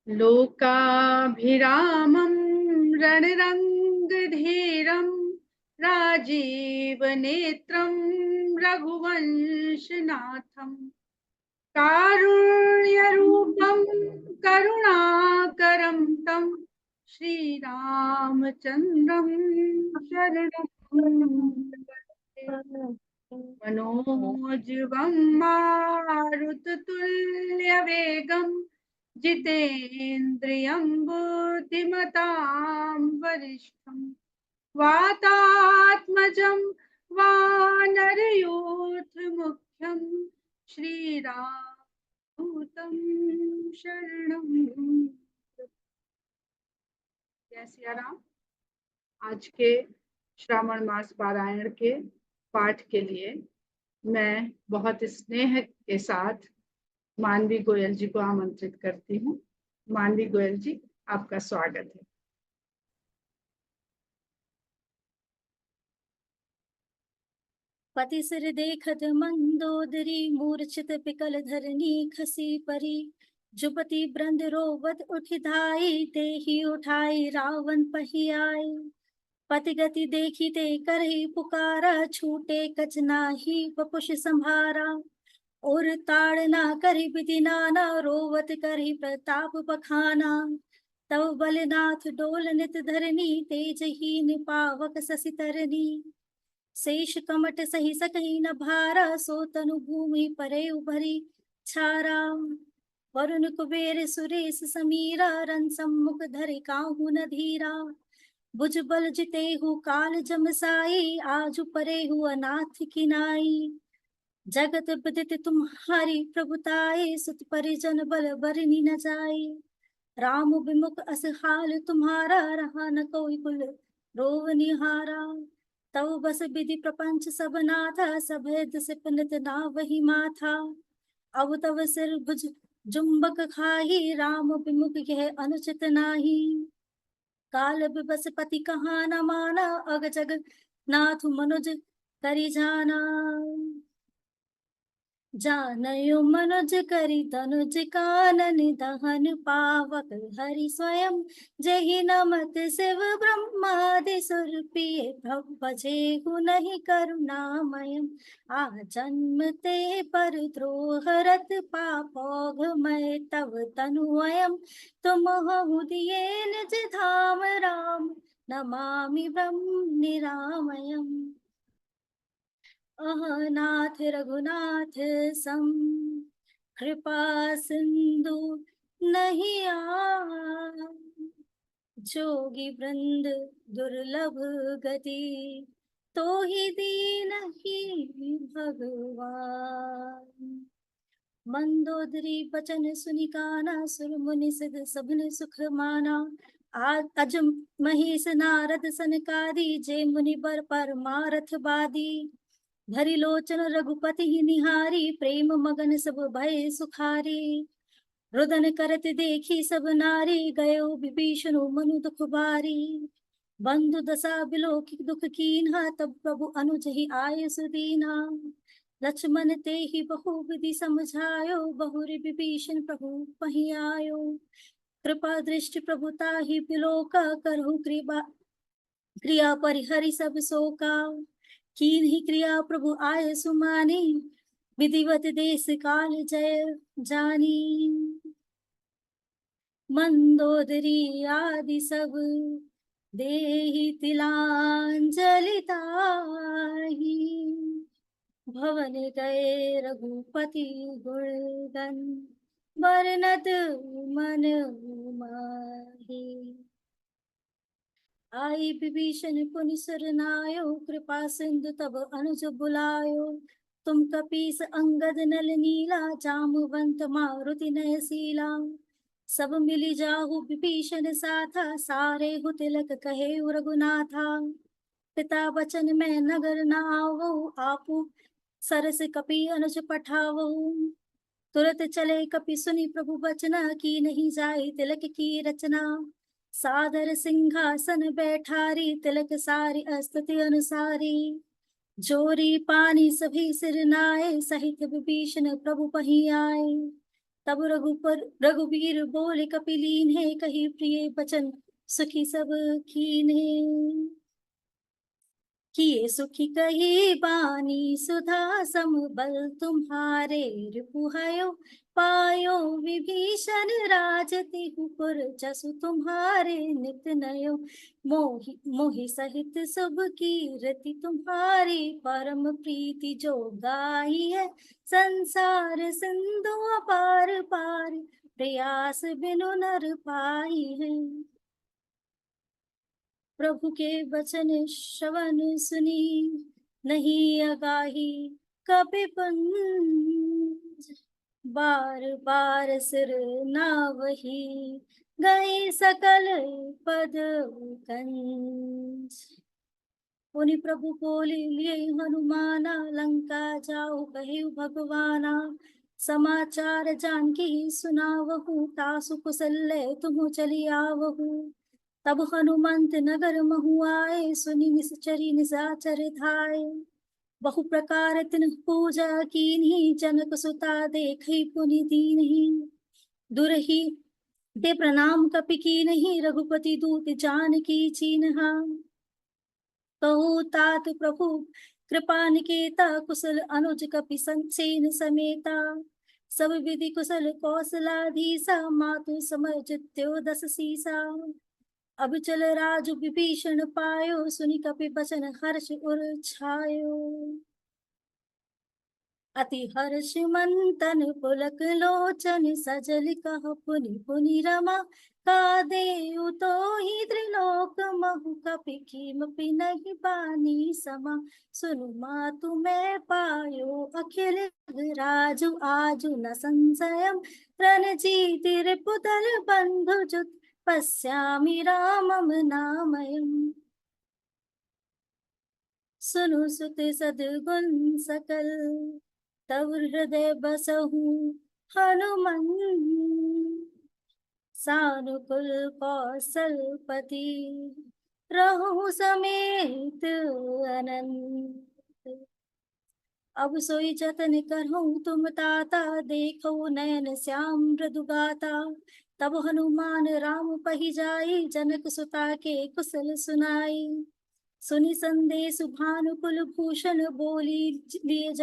लोकाभिरामं रणरङ्गधीरं राजीवनेत्रं रघुवंशनाथं कारुण्यरूपं करुणाकरं तं श्रीरामचन्द्रं शरणं प्रपद्ये। मनोजवं मारुततुल्यवेगं जितेन्द्रियं बुद्धिमतां वरिष्ठं वातात्मजं वानरयूथमुख्यं श्रीरामदूतं शरणं प्रपद्ये। जय सिया राम। आज के श्रावण मास पारायण के पाठ के लिए मैं बहुत स्नेह के साथ मानवी गोयल जी को आमंत्रित करती हूँ। मानवी गोयल जी, आपका स्वागत है। पति सिर देखत मंदोदरी मूर्छित पिकल धरनी खसी परी जुपति ब्रंद रोवत उठ धाई ते ही उठाई रावण पहियाई पति गति देखी ते करही पुकारा छूटे कच नाही पपुष संभारा और ताड़ना करी विधि नाना रोवत करी प्रताप बखाना तव बलनाथ डोल नित धरनी तेजहीन पावक ससी तरनी शेष कमट सही सकही न भारा सो तनु भूमि परे उभरी छारा वरुण कुबेर सुरेश समीरा रन सम्मुख धरे काहू न धीरा भुज बल जितेहु काल जमसाई आजु परेहु अनाथ किनाई जगत विदित तुम्हारी प्रभुताई सुत परिजन बल बरनी न जाई राम विमुख असहाल तुम्हारा रहा न कोई कुल रोव निहारा तव बस विधि प्रपंच सब नाथा सभेद सिपनित ना वही माथा अब तव सिर भुज जुम्बक खाही राम विमुख यह अनुचित नाही काल बिबस पति कहा न माना अग जग नाथ मनुज करी जाना जानयो मनुज करी तनुज कानन दहन पावक हरि स्वयं जहि नमत शिव ब्रह्मादि सुर पिय भजेहु नहीं करुणामयम् आ जन्म ते पर द्रोह रत पापौघमय तव तनुअयम् तुम दिए निज धाम राम नमामि ब्रह्म निरामयम् अहनाथ रघुनाथ सम कृपा सिंधु नहीं आ जोगी वृंद दुर्लभ गति तो ही दीन ही भगवान मंदोदरी बचन सुनिकाना सुर मुनि सिद्ध सबन सुख माना अज महेश नारद सनकादि जय मुनि बर परमारथ बादी भरी लोचन रघुपति ही निहारी प्रेम मगन सब भय सुखारी रुदन करत देखी सब नारी गयो विभीषण मनु दुख बारी बंधु दशा बिलो की दुख कीन्हा तब प्रभु अनुज ही आय सुदीना लक्ष्मण ते ही बहु विधि समझायो बहुरी विभीषण प्रभु पही आयो कृपा दृष्टि प्रभुता ही बिलोका करहु क्रिया परिहरि सब शोका कीन ही क्रिया प्रभु आय सुमानी विधिवत देश काल जय जानी मंदोदरी आदि सब देहि तिलांजलि ताहि भवन गए रघुपति गुणगन बरनत मन माही आई विभीषण पुनि सरनायो कृपा सिंधु तब अनुज बुलायो तुम कपीस अंगद नल नीला जामवंत मारुति नयसीला सब मिली जाहु विभीषण साथा सारे हु तिलक कहे रघुनाथा पिता वचन में नगर न आवो आपू सरस कपि अनुज पठावो तुरत चले कपि सुनि प्रभु बचना की नहीं जाए तिलक की रचना सादर सिंहासन बैठारी तिलक सारी स्तुति अनुसारी जोरी पानी सभी सिर नाए सहित विभीषण प्रभु पही आए तब रघुबीर बोले कपिलीन है कही प्रिय बचन सुखी सब कीन्हे। किए सुखी कही बानी सुधा समबल तुम्हारे रिपुहयो पायो विभीषण राजति पुर जसु तुम्हारे नित नयो। मोहि सहित सब कीरति तुम्हारी परम प्रीति जो गाई है संसार सिंधु अपार पार प्रयास बिनु नर पाई है। प्रभु के वचन श्रवण सुनी नहीं अगाही कपिपंज। बार बार सिर नावही गए सकल पद कंज। पुनि प्रभु बोले लिए हनुमाना लंका जाओ कहे भगवाना। समाचार जानकी सुनावहु तासु कुशल्य तुम चली आवहु। तब हनुमंत नगर महु आए सुनि निश्चरी निशाचर धाये। बहु प्रकार तिन्ह पूजा कीन्ही जनक सुता देखै पुनि दीन्ही। दुरहि ते प्रणाम कपि कीन्ही रघुपति दूत जानकी चीन्हा। कहु तात प्रभु कृपा निकेता कुशल अनुज कपि सेन समेता। सब विधि कुशल कौशलाधीसा मातु समर्जित्यो दस सीसा। अब चल राजु विभीषण पायो सुनि कपि बचन हर्ष उर छायो। अति हर्ष मंतन पुलक लोचन सजल कह पुनि पुनि रमा। का देउ तो ही त्रिलोक महु कपि कीमपि नहीं बानी समा। सुनु मातु मैं पायो अखिल राजु आजु न संशयम। रणजीत रिपुदल बंधु जुत पश्यामि रामम नामयम्। सुनु सुत सद्गुण सकल तव हृदय बसहु हनुमन। सानुकूल कौशलपति रहु समेत अनंत। अब सोई जतन करहु तुम ताता देखो नयन श्याम मृदु गाता। तब हनुमान राम पहि जाई जनक सुता के कुशल सुनाई। सुनि संदेश भानुकुल भूषण बोली लिए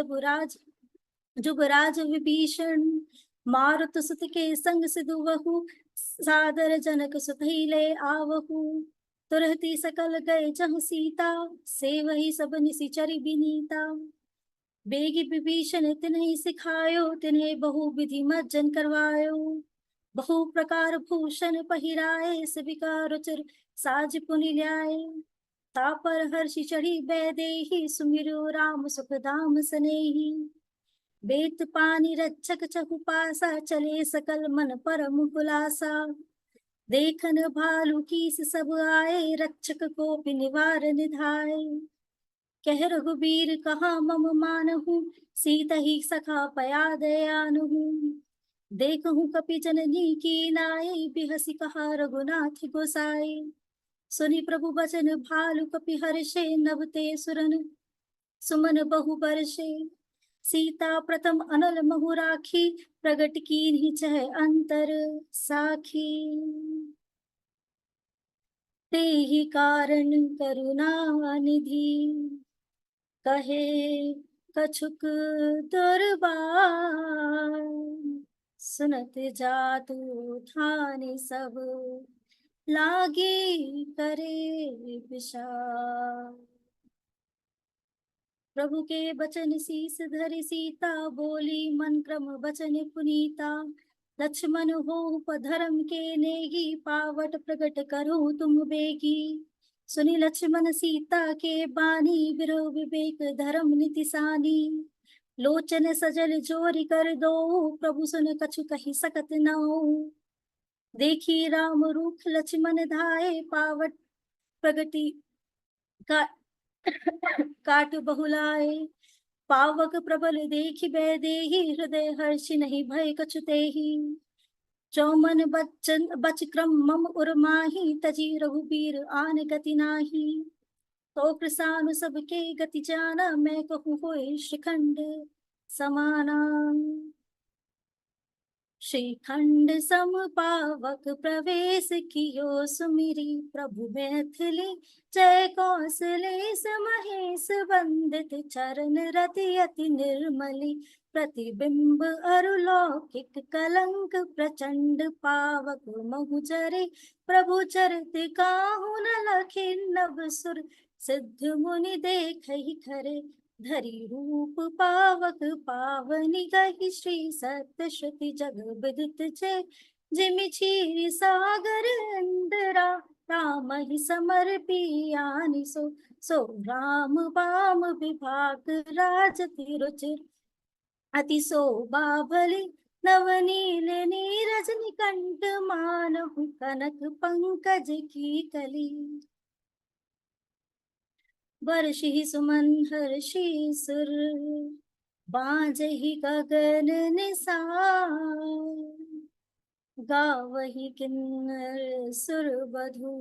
जुबराज विभीषण। मारुत सुत के संग सिधुवहु सादर जनक सुतहि ले आवहु। तुरहती सकल गए जहाँ सीता से वही सब निशिचर बिनीता। बेगी विभीषण तिन्हि सिखायो तिन्हें बहु विधि मज्जन करवायो। बहु प्रकार भूषण पहिराए सबिका रुचिर साज पुनि ल्याए। तापर हर्षि चढ़ी बैदेही सुमिरो राम सुख धाम सनेही। बेत पानी रक्षक चहुपासा चले सकल मन परम हुलासा। देखन भालू कीस सब आए रक्षक को निवार निधाए। कह रघुबीर कहा मम मानहु सीता ही सखा पया दयानुहु। देखहु कपि जननी की नाई बिहसी कहा रघुनाथ गोसाई। सुनि प्रभु बचन भालु कपि हर्षे नभते सुरन सुमन बहु बरषे। सीता प्रथम अनल महु राखी प्रगट कीन्ही चह अंतर साखी। तेहि कारण करुणा निधि कहे कछुक दुर्बार। सुनत जातु ठानि सब लागे करे विचार। प्रभु के बचन शीस धरि सीता बोली मन क्रम बचन पुनीता। लक्ष्मण हो धर्म के नेगी पावट प्रगट करो तुम बेगी। सुनि लक्ष्मण सीता के बानी बिरो विवेक धर्म नीति सानी। लोचन सजल जोरि कर दो प्रभु सुन कछु कहि सकत नौ। देखी राम रूख लक्ष्मण धाये पावट प्रगति का काट बहुलाए। पावक प्रबल देखि बैदेही हृदय हर्ष नहीं भय कछु तेहि। चौमन बच क्रम मम उर्माही तजी रघुबीर आन गति नाही। तो कृसानु सबके गति जाना मैं कहूँ होए शिखंड समाना। श्रीखंड सम पावक प्रवेश कियो सुमिरी, प्रभु मैथिली जय कौशलेश महेश वंदित, चरण रति अति निर्मली, प्रतिबिंब अरुलौकिक कलंक प्रचंड पावक महुचरे, प्रभु चरित काहू न लखे नभ सुर, सिद्ध मुनि देखहि खरे, धरी रूप पावक पावनी गहि, श्री सत्य श्रुति जग विदित छे, जिमि क्षीर सागर इंदरा, राम ही समर्पियानि सो, सो राम बाम विभाग राजति रुचिर, अति शोभा भली, नवनील नीरज निकंठ मानहु, कनक पंकज की कली, वर्षि सुमन हर्षि सुर, बाजहि गगन निसार, गावहि किन्नर सुर बधु,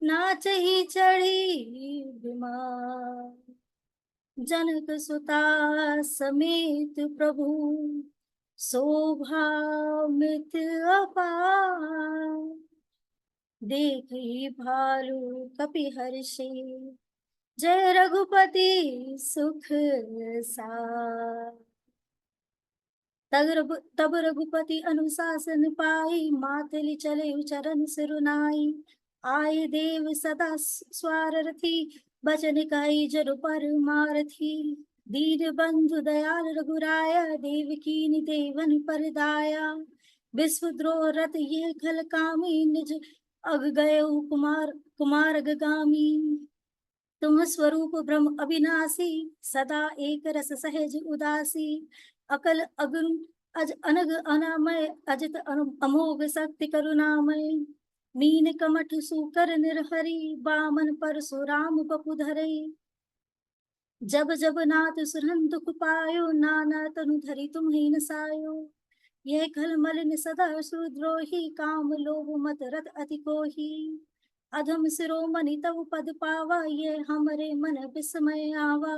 नाचहि चढ़ी विमान, जनक सुता समेत प्रभु, शोभामित अपार, देखहि भालु कपि हर्षि, जय रघुपति सुख सार, तब रघुपति अनुशासन पाई, मातलि चले चरण सिरुनाई, आए देव सदा स्वारथी, बचन कहि जरु पर मारथी, दीन बंधु दयाल रघुराया, देवकी देवन पर दाया, विश्वद्रोह रत ये खल कामी, निज अग गए कुमार गगामी, तुम स्वरूप ब्रह्म अविनाशी, सदा एक रस सहज उदासी, अकल अगुण अज अनग अनामय, अजित अमोघ शक्ति करुणामय, मीन कमठ सूकर निर्हरि, बामन परशुराम बपु धरे, जब जब नाथ सुरन दुख पायो, नाना तनु धरि तुम्हि नसायो, ये खल मलिन सदा सुद्रोही, काम लोभ मत रत अति कोही, अधम शिरोमणि तव पद पावा, ये हमरे मन विस्मय आवा,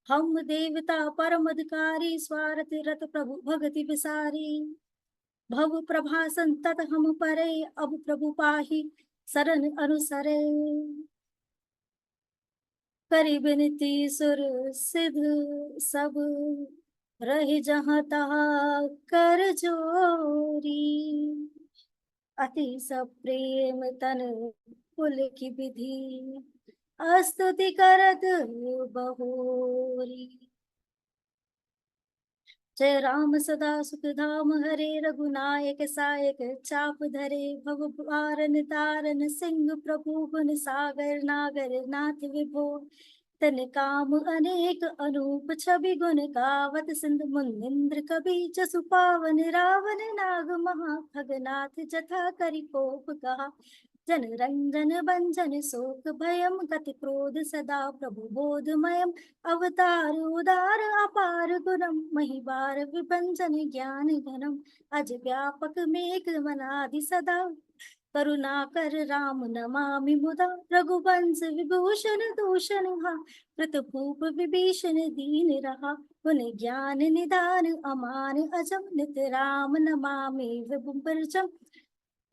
हम देवता परम अधिकारी, स्वार्थ रत प्रभु भगति विसारी, भव प्रभा संतत हम परे, अब प्रभु पाहि शरण अनुसरे, करि बिनती सुर सिद्ध सब, रहि जहाँ तहाँ कर जोरी, अति सब प्रेम तन कुल की विधि, स्तुति करत बहोरी, जय राम सदा सुख धाम हरे, रघुनायक सायक चाप धरे, भव भारन तारन सिंह प्रभु, गुण सागर नागर नाथ विभो, तन काम अनेक अनूप छवि, गुण गावत सिंध मुनिंद्र कवि, जसु पावन रावण नाग महा, खगनाथ जथा करि कोप कहा, जन रंजन भंजन शोक भयम, गति क्रोध सदा प्रभु बोधमयम, अवतार उदार अपार गुणम, महिबार विभंजन ज्ञान घनम, अज व्यापक मेघ मनादि सदा, करुणा कर राम नमामि मुदा, रघुवंश विभूषण दूषण हा, प्रतभूप विभीषण दीन रहा, गुण ज्ञान निदान अमान अजम, नित राम नमामि विभुम परजम,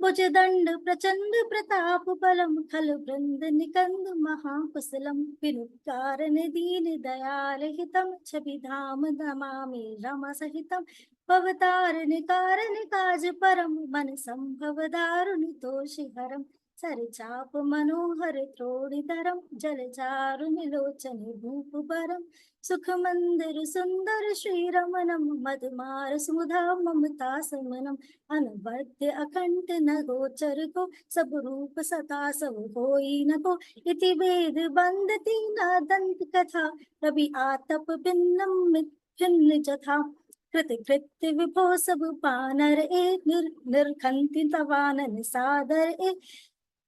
भुज दंड प्रचंड प्रताप बलम, खल वृंद निकंद महाकुशलम, विनु कारण दीन दयाल हितम, छवि धाम नमामि रमा सहितम, भवतारण कारण काज परम, मन संभव दारुण तोषि हरम, सर चाप मनोहर त्रोणिधरम, जल चारुन लोचन भूप बरम, सुख मंदिर सुंदर श्री रमणम, मधुमार सुधा ममता समनम, अनवद्य अखंड न गोचर को, सब रूप सता सब कोई न को, इति वेद बंदती न दंत कथा, रवि आतप भिन्नम भिन्न जथा, कृत कृत्य विभो सब पानर ए, निर्खंति तवानन सादर ए,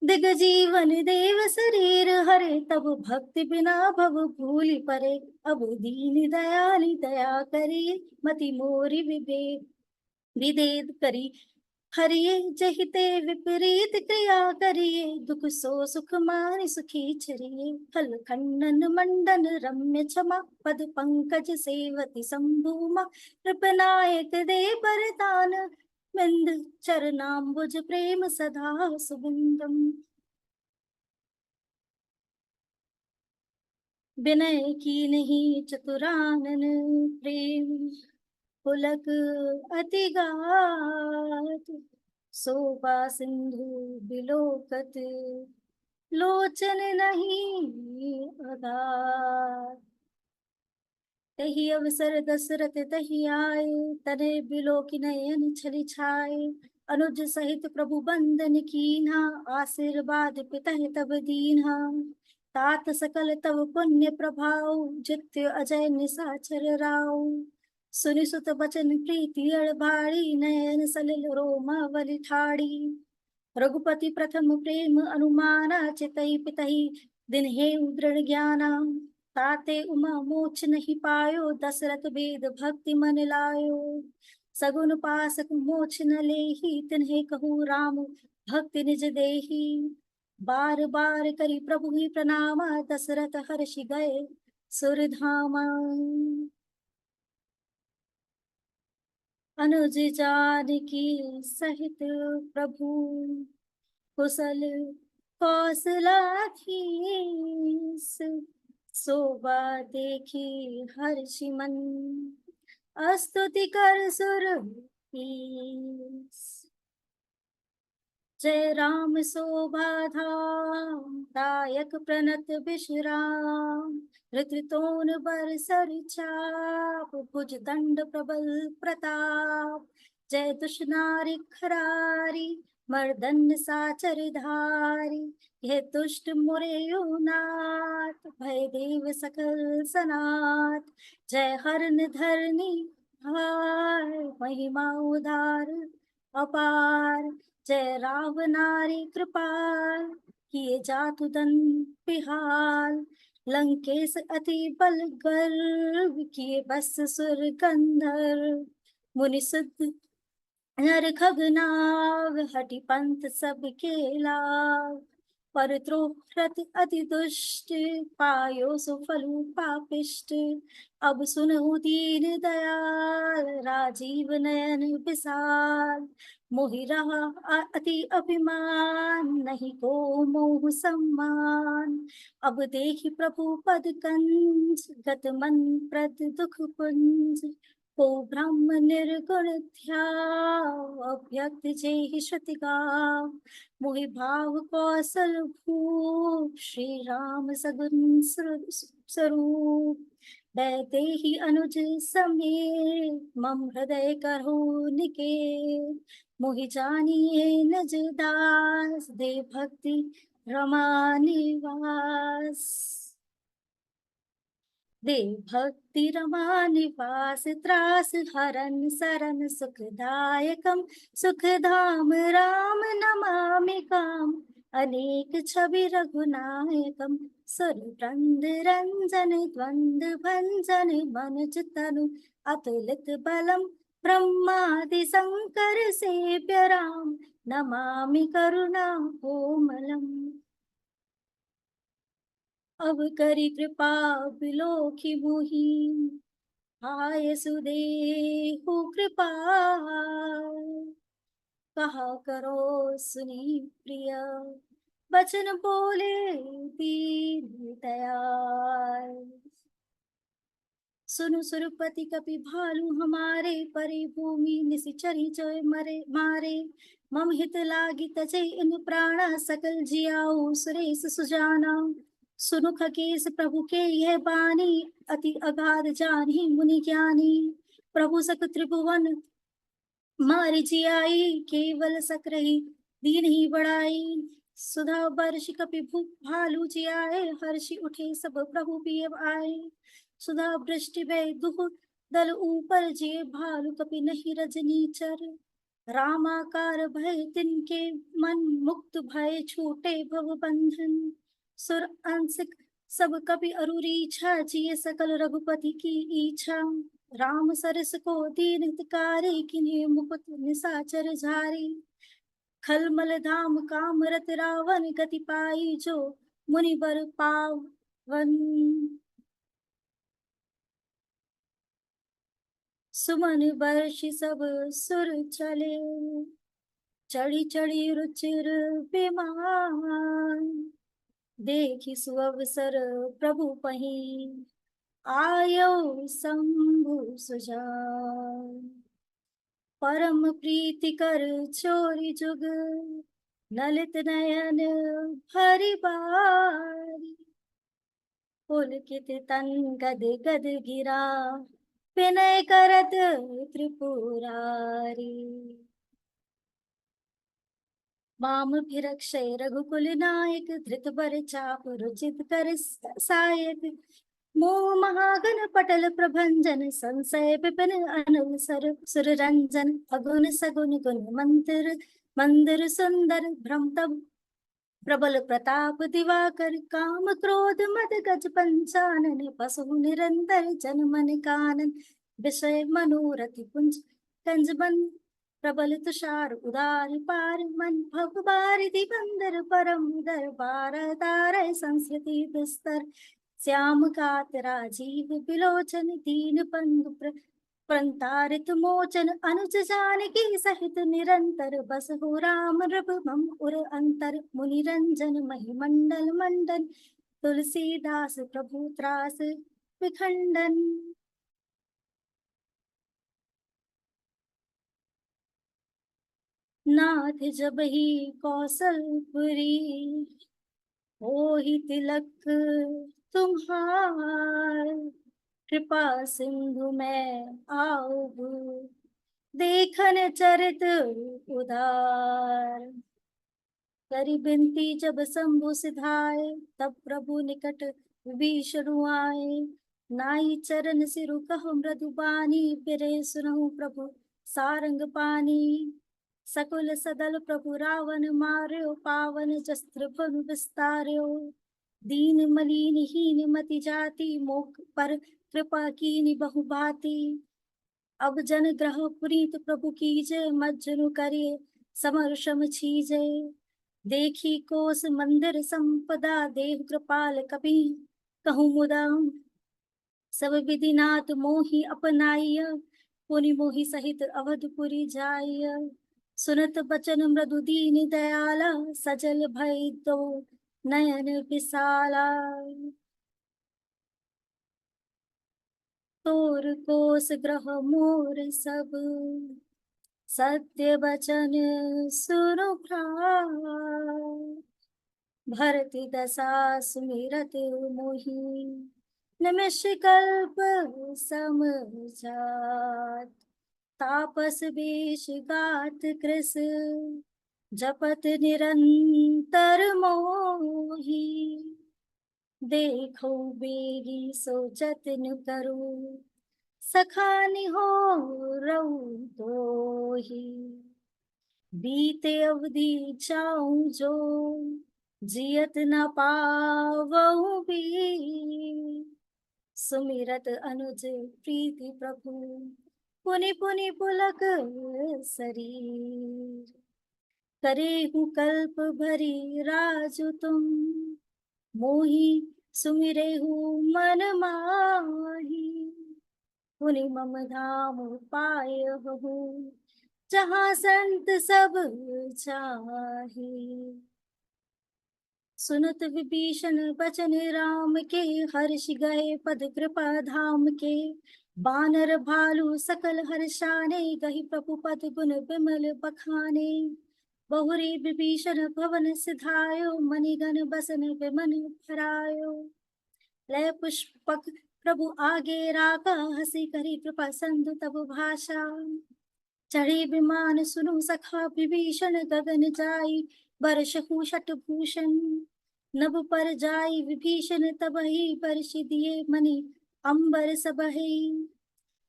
दिग जीवन देव शरीर हरे, तब भक्ति बिना भव भूलि परे, अब दीन दयाल दया करिए, मति मोरि विवेक विदेद करी, हरिये जहिते विपरीत क्रिया करिए, दुख सो सुख मानि सुखी चरिए। फल खंडन मंडन रम्य क्षमा, पद पंकज सेवति शंभुमा। कृपनायक दे बरदान, बिंद चरणाम्बुज प्रेम सदा सुबिंदम। विनय की नहीं चतुरानन, प्रेम पुलक अति गात। शोभा सिंधु बिलोकत, लोचन नहीं आधार। तही अवसर दशरथ तही आए, तने बिलोकि नयन छलि छाए। अनुज सहित प्रभु बंदन कीन्हा, आशीर्वाद पितहि तब दीन्हा। तात सकल तब पुण्य प्रभाव, जित्य अजय निशाचर राव। सुनि सुत बचन प्रीति अड़भाड़ी, नयन सलिल रोमावली ठाड़ी। रघुपति प्रथम प्रेम अनुमाना, चितई पितहि दिन हे दृढ़ ज्ञाना। ताते उमा मोक्ष नहीं पायो, दशरथ वेद भक्ति मन लायो। सगुन पासक मोक्ष न लेहि, तिन्हे कहु राम भक्ति निज देहि। बार बार करी प्रभु ही प्रणामा, दशरथ हर्षि गए सुरधामा। अनुज जानकी सहित प्रभु, कुशल कौशलाधीश। शोभा देखी हर्षि मन, स्तुति कर सुर जय राम शोभा धाम, दायक प्रणत विश्राम। ऋतुतोन बरसर चाप, भुज दंड प्रबल प्रताप। जय दुष्नारि खरारी, मर्दन साचर धारी। यह दुष्ट मुरेयो नाथ, भय देव सकल सनाथ। जय हरन धरनी भार, महिमा उदार अपार। जय रावनारी कृपाल, किए जातु दंड बिहाल। लंकेश अति बल गर्व, किए बस सुर गंधर्व। मुनि सिद्ध नर खगनाग, हटि पंथ सबके लाग। परद्रोह रत अति दुष्ट, पायो सुफलु पापिष्ट। अब सुनहु दीन दयाल, राजीव नयन विशाल। मोहि रहा अति अभिमान, नहीं को मोह सम्मान। अब देखि प्रभु पद कंज, गत मन प्रद दुख पुंज। को ब्रह्म निर्गुण ध्याव, अव्यक्त जेहि श्रुति गाव। मोहि भाव कौशल भूप, श्री राम सगुन स्वरूप। दैतेहि अनुज समेत, मम हृदय करहु निकेत। मोहि जानिए निज दास, दे भक्ति रमा निवास। दे भक्ति रमा निवास, त्रास हरन सरन सुखदायकम। सुखधाम राम नमामि काम, अनेक छवि रघुनायकम। सुर वृंद रंजन द्वंद भंजन, मनुज तनु अतुलित बलम। ब्रह्मादि शंकर सेव्य राम, नमामि करुणा कोमलम। अब करी कृपा बिलोकि मुहि, आय सुदेहु कृपा। कहा करो सुनी प्रिय, बचन बोले दीन दयाल। सुनु सुरपति कपि भालु हमारे, परे भूमि निशिचरी जोय मरे मारे। मम हित लागी तजै इन प्राणा, सकल जियाऊ सुरेश सुजाना। सुनु खगेश प्रभु के यह बानी, अति अगाध जानि मुनि ज्ञानी। प्रभु सक त्रिभुवन मारि जियाई, केवल सक रही दीन ही बढ़ाई। सुधा वर्ष कपि भालु जियाए, हर्षि उठे सब प्रभु पिय आए। सुधा वृष्टि भय दुह दल ऊपर, जे भालु कपि नहीं रजनीचर। रामाकार भय तिनके मन, मुक्त भय छूटे भव बंधन। सुर अंशिक सब कपि अरुरी इच्छा, जिये सकल रघुपति की इच्छा। राम सरस को दीन हितकारी, किन्हीं मुकुट निशाचर झारी। खलमल धाम काम रत रावण, गति पाई जो मुनि बर पावन। सुमन वर्षि सब सुर चले, चढ़ी चढ़ी रुचिर विमान। देखि सुअवसर प्रभु पही, आयो शंभु सुजान। परम प्रीति कर छोरी जुग, ललित नयन भरि बारी। पुलकित तन गद गद गिरा, विनय करत त्रिपुरारी। माम भिरक्षय रघुकुल नायक, धृत बर चाप रुचित कर सायक। मोह महागन पटल प्रभंजन, संशय विपिन अनुल सुररंजन। अगुन सगुन गुण मंत्र, मंदिर सुंदर भ्रमतब प्रबल प्रताप दिवाकर। काम क्रोध मद गज पंचानन, बसहु निरंतर जन मन कानन। विषय मनोरथ कुंज कंजबन, प्रबल तुषार उदार पार। मन भव बारिधि बंदर, परम दरबार तारय संस्कृति दुस्तर। श्याम कात राजीव बिलोचन, दीन बंधु प्रंतारित मोचन। अनुज जानकी सहित निरंतर, बसहु राम रघुबम उर अंतर। मुनि रंजन महिमंडल मंडन, तुलसीदास प्रभु त्रास विखंडन। नाथ जब ही कौशलपुरी, होहि तिलक तुम्हार। कृपा सिंधु में आओ, देखन चरित उदार। करी बिनती जब शंभु सिधाए, तब प्रभु निकट विभीषण आए। नाई चरण सिरु कहु मृदु बानी, बिरे सुनहु प्रभु सारंग पानी। सकुल सदल प्रभु रावण मार्यो, पावन जस्त्र भनु विस्तार्यो। दीन मलिन हीन मति जाति, मोख पर कृपा कीनि बहु भांति। अब जन ग्रह पुनीत प्रभु कीजे, मज्जनु करिए समर्षम छीजे। देखी कोस मंदिर संपदा, देव कृपाल कपि कहूँ मुदा। सब विधि नाथ मोहि अपनाइय, पुनि मोहि सहित अवधपुरी जाइय। सुनत बचन मृदु दीन दयाला, सजल भय दो नयन विशाला। तोर कोस ग्रह मोर सब, सत्य वचन सुनु प्राण। भरति दशा सुमिरत मोहि, निमिष कल्प समझात। तापस वेश गात कृस, जपत निरंतर मोहि। देखो बेगी सोचत न करू, सखानि हो रहु तोहि। बीते अवधि जाऊं जो, जियत न पावहु भी। सुमिरत अनुज प्रीति प्रभु, पुनि पुनि पुलक शरीर। करेहु कल्प भरी राजु तुम, मोहि सुमिरेहु मन माही। पुनि मम धाम पायहु, जहाँ संत सब चाहे। सुनत विभीषण बचन राम के, हर्ष गए पद कृपा धाम के। बानर भालु सकल हर्षाने, गहि प्रभु पद गुण विमल बखाने। बहुरी विभीषण भवन सिधायो, मणिगण बसन विमन भरायो। लय पुष्पक प्रभु आगे राका, हसी करी कृपा संधु तब भाषा। चढ़े विमान सुनु सखा विभीषण, गगन जाई बरसहु शतभूषण। नभ पर जाई विभीषण तबहि, बरस दिए मणि अंबर सबहि।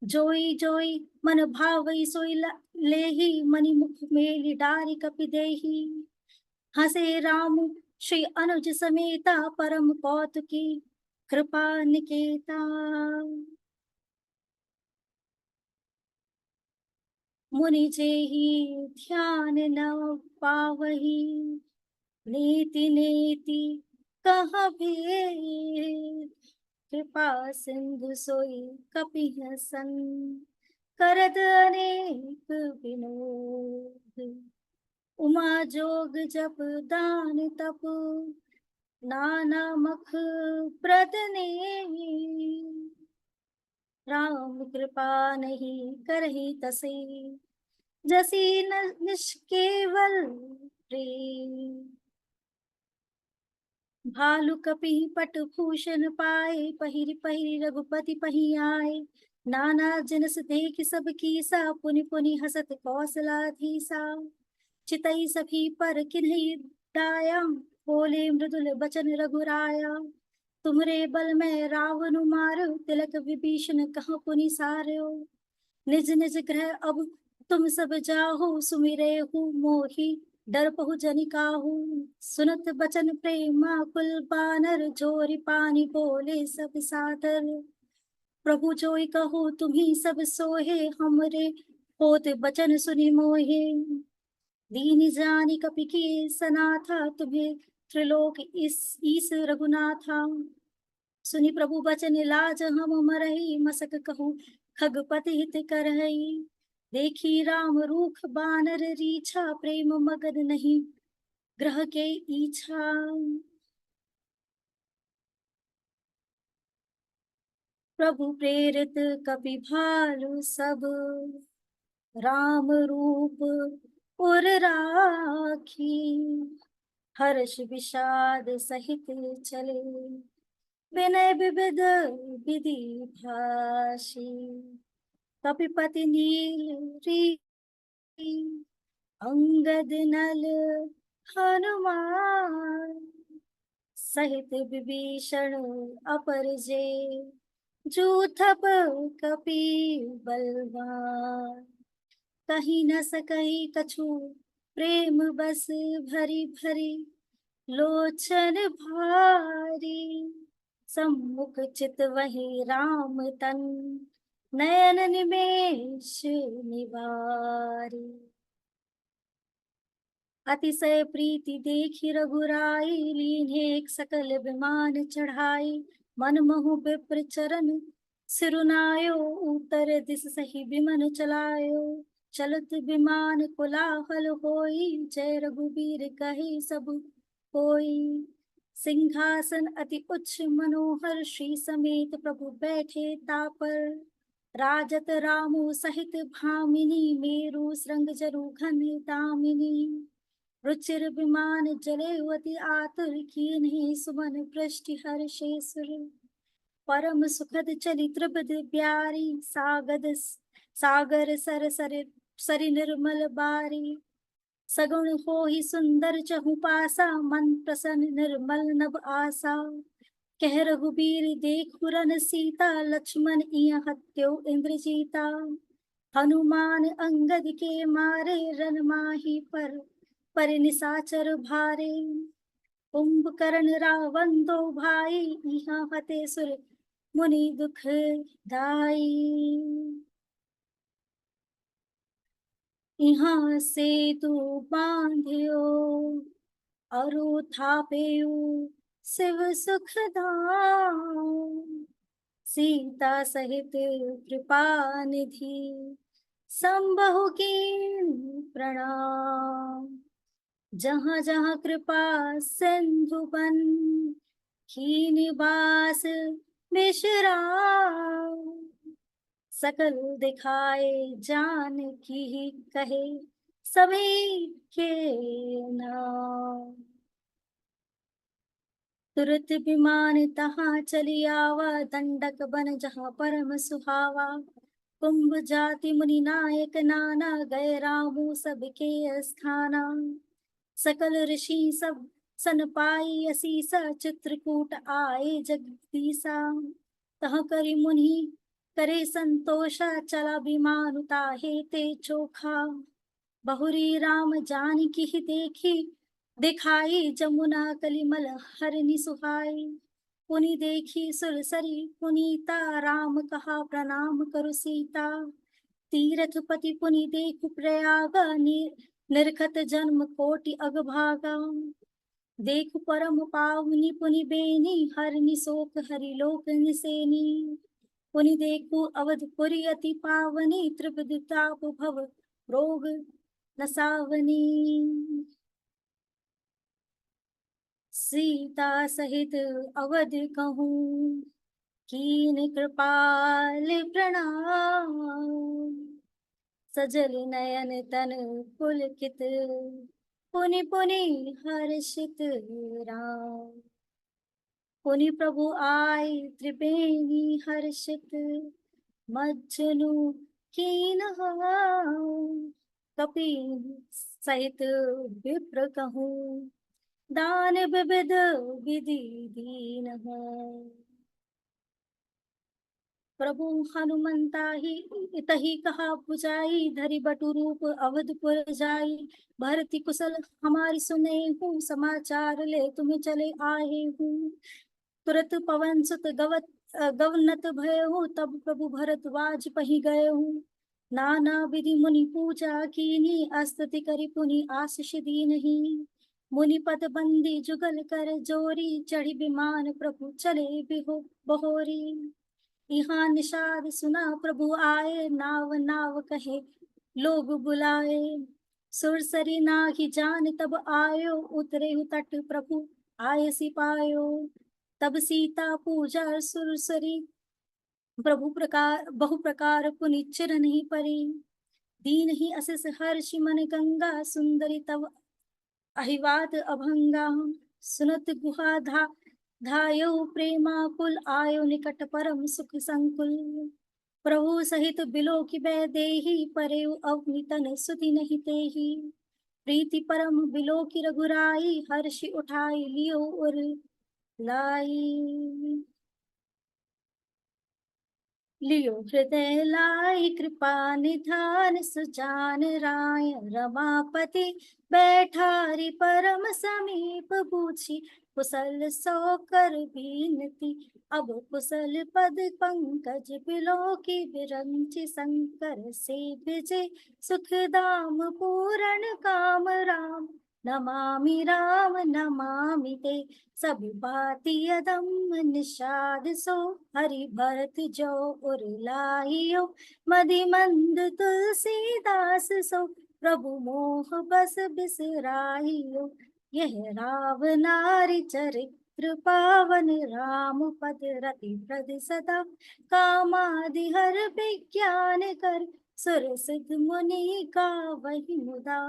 जोई जोई मन भावई सोई लेहि, मणि मुख मेलि डारि कपि देहि। हसे राम श्री अनुज समेता, परम कौतुकी कृपा निकेता। मुनि जेहि ध्यान न पावही, नेति नेति कह भेद, कृपा सिंधु सोई कपिह सन, करद अनेक विनोद। उमा जोग जप दान तप, नाना मख प्रदने, राम कृपा नहीं करहि तसे, जसी न निष्केवल प्रेम। भालु कपि पट भूषण पाए, पहिरि पहिरि रघुपति पहि आए। नाना जिनस देख सब कीसा, पुनि पुनि हसत कौशलाधीसा। चितई सभी पर किन्हीं दाया, बोले मृदुल बचन रघुराया। तुम्हरे बल में रावण मारो, तिलक विभीषण कहाँ पुनि सारो। निज निज ग्रह अब तुम सब जाहो, सुमिरे हूँ मोहि डरपहु जनि काहू। सुनत बचन प्रेमा कुल बानर, जोरि पानी बोले सब सादर। प्रभु जोई कहो तुम्ही सब सोहे, हमरे होत बचन सुनि मोहे। दीन जानि कपि के सनाथा, तुम्हें त्रिलोक इस ईस रघुनाथा। सुनि प्रभु बचन लाज हम मरहि, मसक कहूँ खगपति हित करहि। देखी राम रूख बानर रीछा, प्रेम मगन नहीं ग्रह के इच्छा। प्रभु प्रेरित कपि भालु सब, राम रूप उर राखी। हर्ष विषाद सहित चले, विनय विविध विधि भाषी। कपिपति नील अंगद नल हनुमान, सहित विभीषण अपर जे, जूथप कपि बलवान। कहीं न सकहि कछु प्रेम बस, भरी भरी लोचन भारी। सम्मुख चित वही राम तन, नयन निमेष निवारी। अतिशय प्रीति देखि रघुराई, लीन्हे एक सकल विमान चढ़ाई। मन महु विप्र चरण सिरुनायो, उत्तर दिस सही विमन चलायो। चलत विमान कोलाहल होई, जय रघुबीर कहि सब कोई। सिंहासन अति उच्च मनोहर, श्री समेत प्रभु बैठे तापर। राजत रामो सहित भामिनी, मेरु श्रृंग जरु घन दामिनी। रुचिर विमान जले अति आतुर, कीन्हे सुमन पृष्टि हर्षे सुर। परम सुखद चली त्रिपद ब्यारी, सागर सर सरि निर्मल बारी। सगुण होहि सुंदर चहु पासा, मन प्रसन्न निर्मल नभ आसा। कह रघुबीर देखु रन सीता, लक्ष्मण इह हत्यो इंद्रजीता। हनुमान अंगद के मारे, रन माही पर निसाचर भारे। कुंभकर्ण रावण दो भाई, इहा हते सुर मुनि दुख दाई। इहा सेतु बांधियो, अरु थापेयु शिव सुख धाम। सीता सहित कृपा निधि, संबहु कीन प्रणाम। जहाँ जहाँ कृपा सिंधु बन, कीन बास विश्राम। सकल दिखाए जान की कहे, सभी के नाम। तुरत विमान तहाँ चली आवा, दंडक बन जहाँ परम सुहावा। कुंभ जाति मुनि नायक नाना, गए रामू सबके स्थाना। सकल ऋषि सब सन पाई असीसा, चित्रकूट आए जगदीसा। तह करि मुनि करे संतोषा, चला विमान ताहे ते चोखा। बहुरी राम जानकी ही देखी, दिखाई जमुना कलिमल हरनि सुहाई। पुनि देखी सुरसरी पुनीता, राम कहा प्रणाम करु सीता। तीर्थपति पुनि देखु प्रयागा, निरखत जन्म कोटि अगभागा। देखु परम पावनी पुनि बेनी, हरनि शोक हरि लोक निसेनी। पुनि देखु अवधपुरी अति पावनी, त्रिविध ताप भव रोग नसावनी। सीता सहित अवध कहूँ, कीन कृपाल प्रणाम। सजल नयन तन पुलकित, पुनि पुनि हर्षित राम। पुनि प्रभु आए त्रिवेणी हर्षित, मज्जनु कीन कपि सहित विप्र कहूँ, दान विविध विधि दीन है। प्रभु हनुमंता ही इतहि कहा पुजाई, धरि बटु रूप अवधपुर जाई। भरति कुशल हमारी सुने हूँ, समाचार ले तुम्हें चले आए हूँ। तुरत पवन सुत गवनत भय हूँ, तब प्रभु भरद्वाज पही गए हूँ। नाना विधि मुनि पूजा कीनी, स्तुति करि पुनि आशीष दीनहि। मुनि पद बंदी जुगल कर जोरी, चढ़ी विमान प्रभु चले बहोरी। यहाँ निषाद सुना प्रभु आए, नाव नाव कहे लोग बुलाए। सुरसरी नाहि जान तब आयो, उतरे तट प्रभु आय सिपायो। तब सीता पूजा सुरसरी, प्रभु प्रकार बहु प्रकार पुनि चिर नहीं परी। दीन ही असिस हर्षि मन गंगा, सुंदरी तब अहिवात अभंगा। सुनत गुहा धायो प्रेमाकुल, आयो निकट परम सुख संकुल। प्रभु सहित बिलो की बैदेही, परे अवनि तन सुति नहीं तेही। प्रीति परम बिलो की रघुराई, हर्षि उठाई लियो उर लाई। लियो हृदय लाई कृपा निधान, सुजान राय रमापति। बैठारी परम समीप पूछी, कुशल सो कर बीनती। अब कुशल पद पंकज बिलो की, विरंचि शंकर से विजय। सुख दाम पूरण काम राम, नमामि राम नमामि ते। सब बाती अदम निषाद सो, हरि भरत जो उर लाइयो। मदि मंद तुलसीदास सो, प्रभु मोह बस बिसराइयो। यह रावनारी चरित्र पावन, राम पद रति प्रद सदा। कामादि हर विज्ञान कर, सुर सिद्ध मुनि का वही मुदा।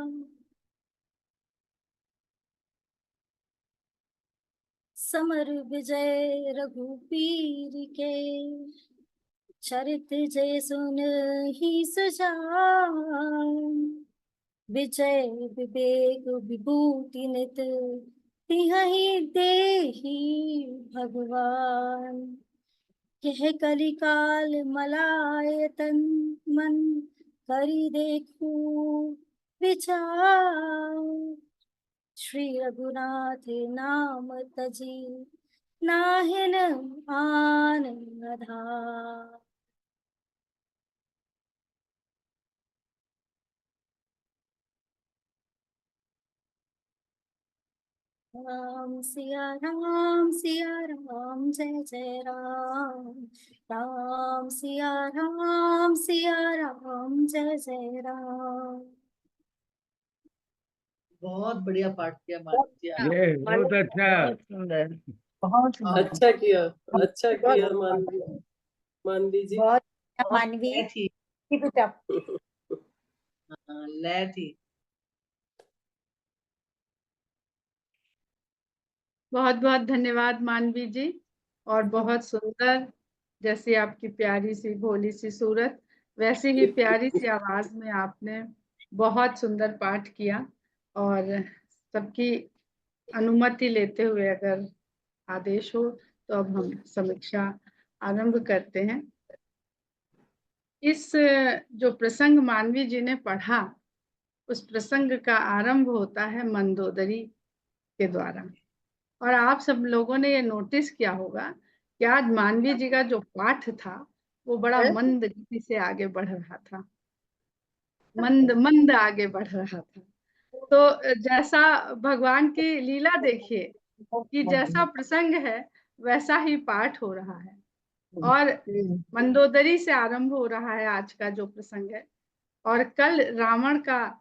समर विजय रघुपीर के, चरित जय सुन ही सुजान। विजय विवेक विभूति नित, तिहहि देहि भगवान। यह कलिकाल मलाय तन मन, करि देखू विचार। श्री रघुनाथ नाम तजी, नाहिन आन आधार। राम सिया राम, जय जय राम। राम सिया राम, जय जय राम। बहुत बढ़िया पाठ किया मानव जी आपने। ये बहुत अच्छा, बहुत सुंदर, बहुत अच्छा किया, अच्छा किया मानवी जी। बहुत मानवी लय थी, keep it up. लय थी। बहुत बहुत धन्यवाद मानवी जी। और बहुत सुंदर, जैसी आपकी प्यारी सी भोली सी सूरत, वैसी ही प्यारी सी आवाज में आपने बहुत सुंदर पाठ किया। और सबकी अनुमति लेते हुए अगर आदेश हो तो अब हम समीक्षा आरंभ करते हैं। इस जो प्रसंग मानवी जी ने पढ़ा, उस प्रसंग का आरंभ होता है मंदोदरी के द्वारा। और आप सब लोगों ने ये नोटिस किया होगा कि आज मानवी जी का जो पाठ था वो बड़ा मंद गति से आगे बढ़ रहा था। मंद मंद आगे बढ़ रहा था। तो जैसा भगवान की लीला देखिए कि जैसा प्रसंग है वैसा ही पाठ हो रहा है, और मंदोदरी से आरंभ हो रहा है आज का जो प्रसंग है। और कल रावण का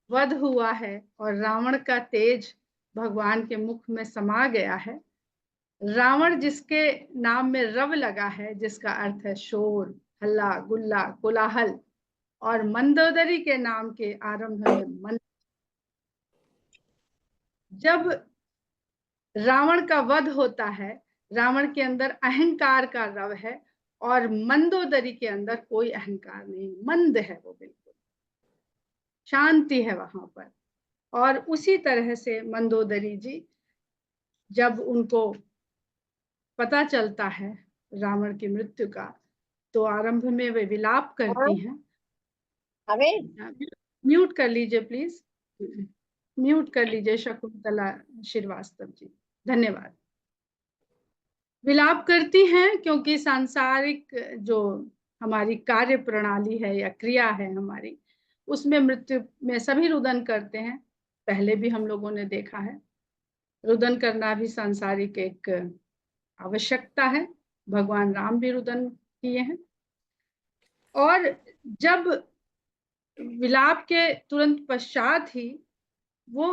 वध हुआ है और रावण का तेज भगवान के मुख में समा गया है। रावण जिसके नाम में रव लगा है, जिसका अर्थ है शोर, हल्ला गुल्ला, कोलाहल, और मंदोदरी के नाम के आरंभ में मन। जब रावण का वध होता है, रावण के अंदर अहंकार का रव है, और मंदोदरी के अंदर कोई अहंकार नहीं, मंद है, वो बिल्कुल शांति है वहां पर। और उसी तरह से मंदोदरी जी, जब उनको पता चलता है रावण की मृत्यु का, तो आरंभ में वे विलाप करती हैं। अरे म्यूट कर लीजिए प्लीज, म्यूट कर लीजिए शकुंतला श्रीवास्तव जी, धन्यवाद। विलाप करती हैं क्योंकि सांसारिक जो हमारी कार्य प्रणाली है या क्रिया है हमारी, उसमें मृत्यु में सभी रुदन करते हैं। पहले भी हम लोगों ने देखा है, रुदन करना भी सांसारिक एक आवश्यकता है। भगवान राम भी रुदन किए हैं। और जब विलाप के तुरंत पश्चात ही वो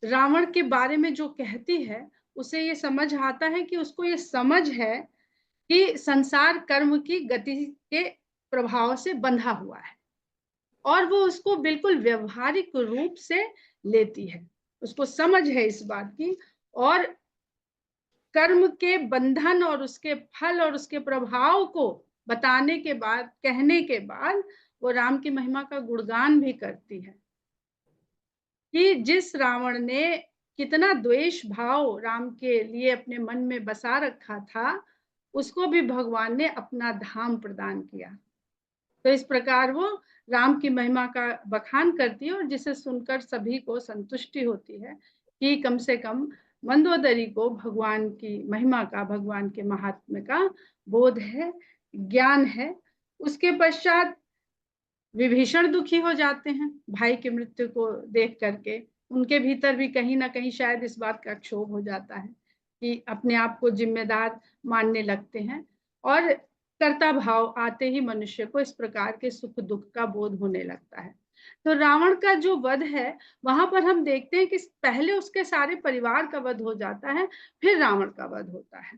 रावण के बारे में जो कहती है, उसे ये समझ आता है कि उसको ये समझ है कि संसार कर्म की गति के प्रभाव से बंधा हुआ है, और वो उसको बिल्कुल व्यवहारिक रूप से लेती है। उसको समझ है इस बात की, और कर्म के बंधन और उसके फल और उसके प्रभाव को बताने के बाद, कहने के बाद, वो राम की महिमा का गुणगान भी करती है कि जिस रावण ने कितना द्वेष भाव राम के लिए अपने मन में बसा रखा था, उसको भी भगवान ने अपना धाम प्रदान किया। तो इस प्रकार वो राम की महिमा का बखान करती है, और जिसे सुनकर सभी को संतुष्टि होती है कि कम से कम मंदोदरी को भगवान की महिमा का, भगवान के महात्म्य का बोध है, ज्ञान है। उसके पश्चात विभीषण दुखी हो जाते हैं भाई की मृत्यु को देख करके। उनके भीतर भी कहीं ना कहीं शायद इस बात का क्षोभ हो जाता है कि अपने आप को जिम्मेदार मानने लगते हैं, और कर्ता भाव आते ही मनुष्य को इस प्रकार के सुख दुख का बोध होने लगता है। तो रावण का जो वध है, वहां पर हम देखते हैं कि पहले उसके सारे परिवार का वध हो जाता है, फिर रावण का वध होता है।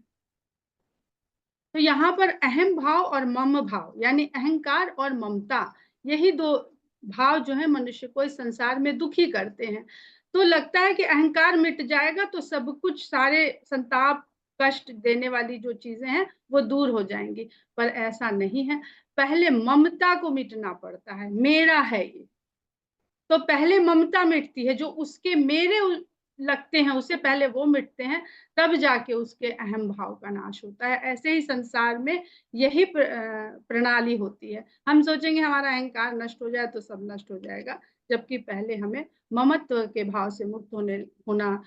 तो यहाँ पर अहम भाव और मम भाव, यानी अहंकार और ममता, यही दो भाव जो है मनुष्य को इस संसार में दुखी करते हैं। तो लगता है कि अहंकार मिट जाएगा तो सब कुछ, सारे संताप कष्ट देने वाली जो चीजें हैं वो दूर हो जाएंगी, पर ऐसा नहीं है। पहले ममता को मिटना पड़ता है, मेरा है ये। तो पहले ममता मिटती है, जो उसके मेरे लगते हैं उससे पहले वो मिटते हैं, तब जाके उसके अहम भाव का नाश होता है। ऐसे ही संसार में यही प्रणाली होती है। हम सोचेंगे हमारा अहंकार नष्ट हो जाए तो सब नष्ट हो जाएगा, जबकि पहले हमें ममत्व के भाव से मुक्त होना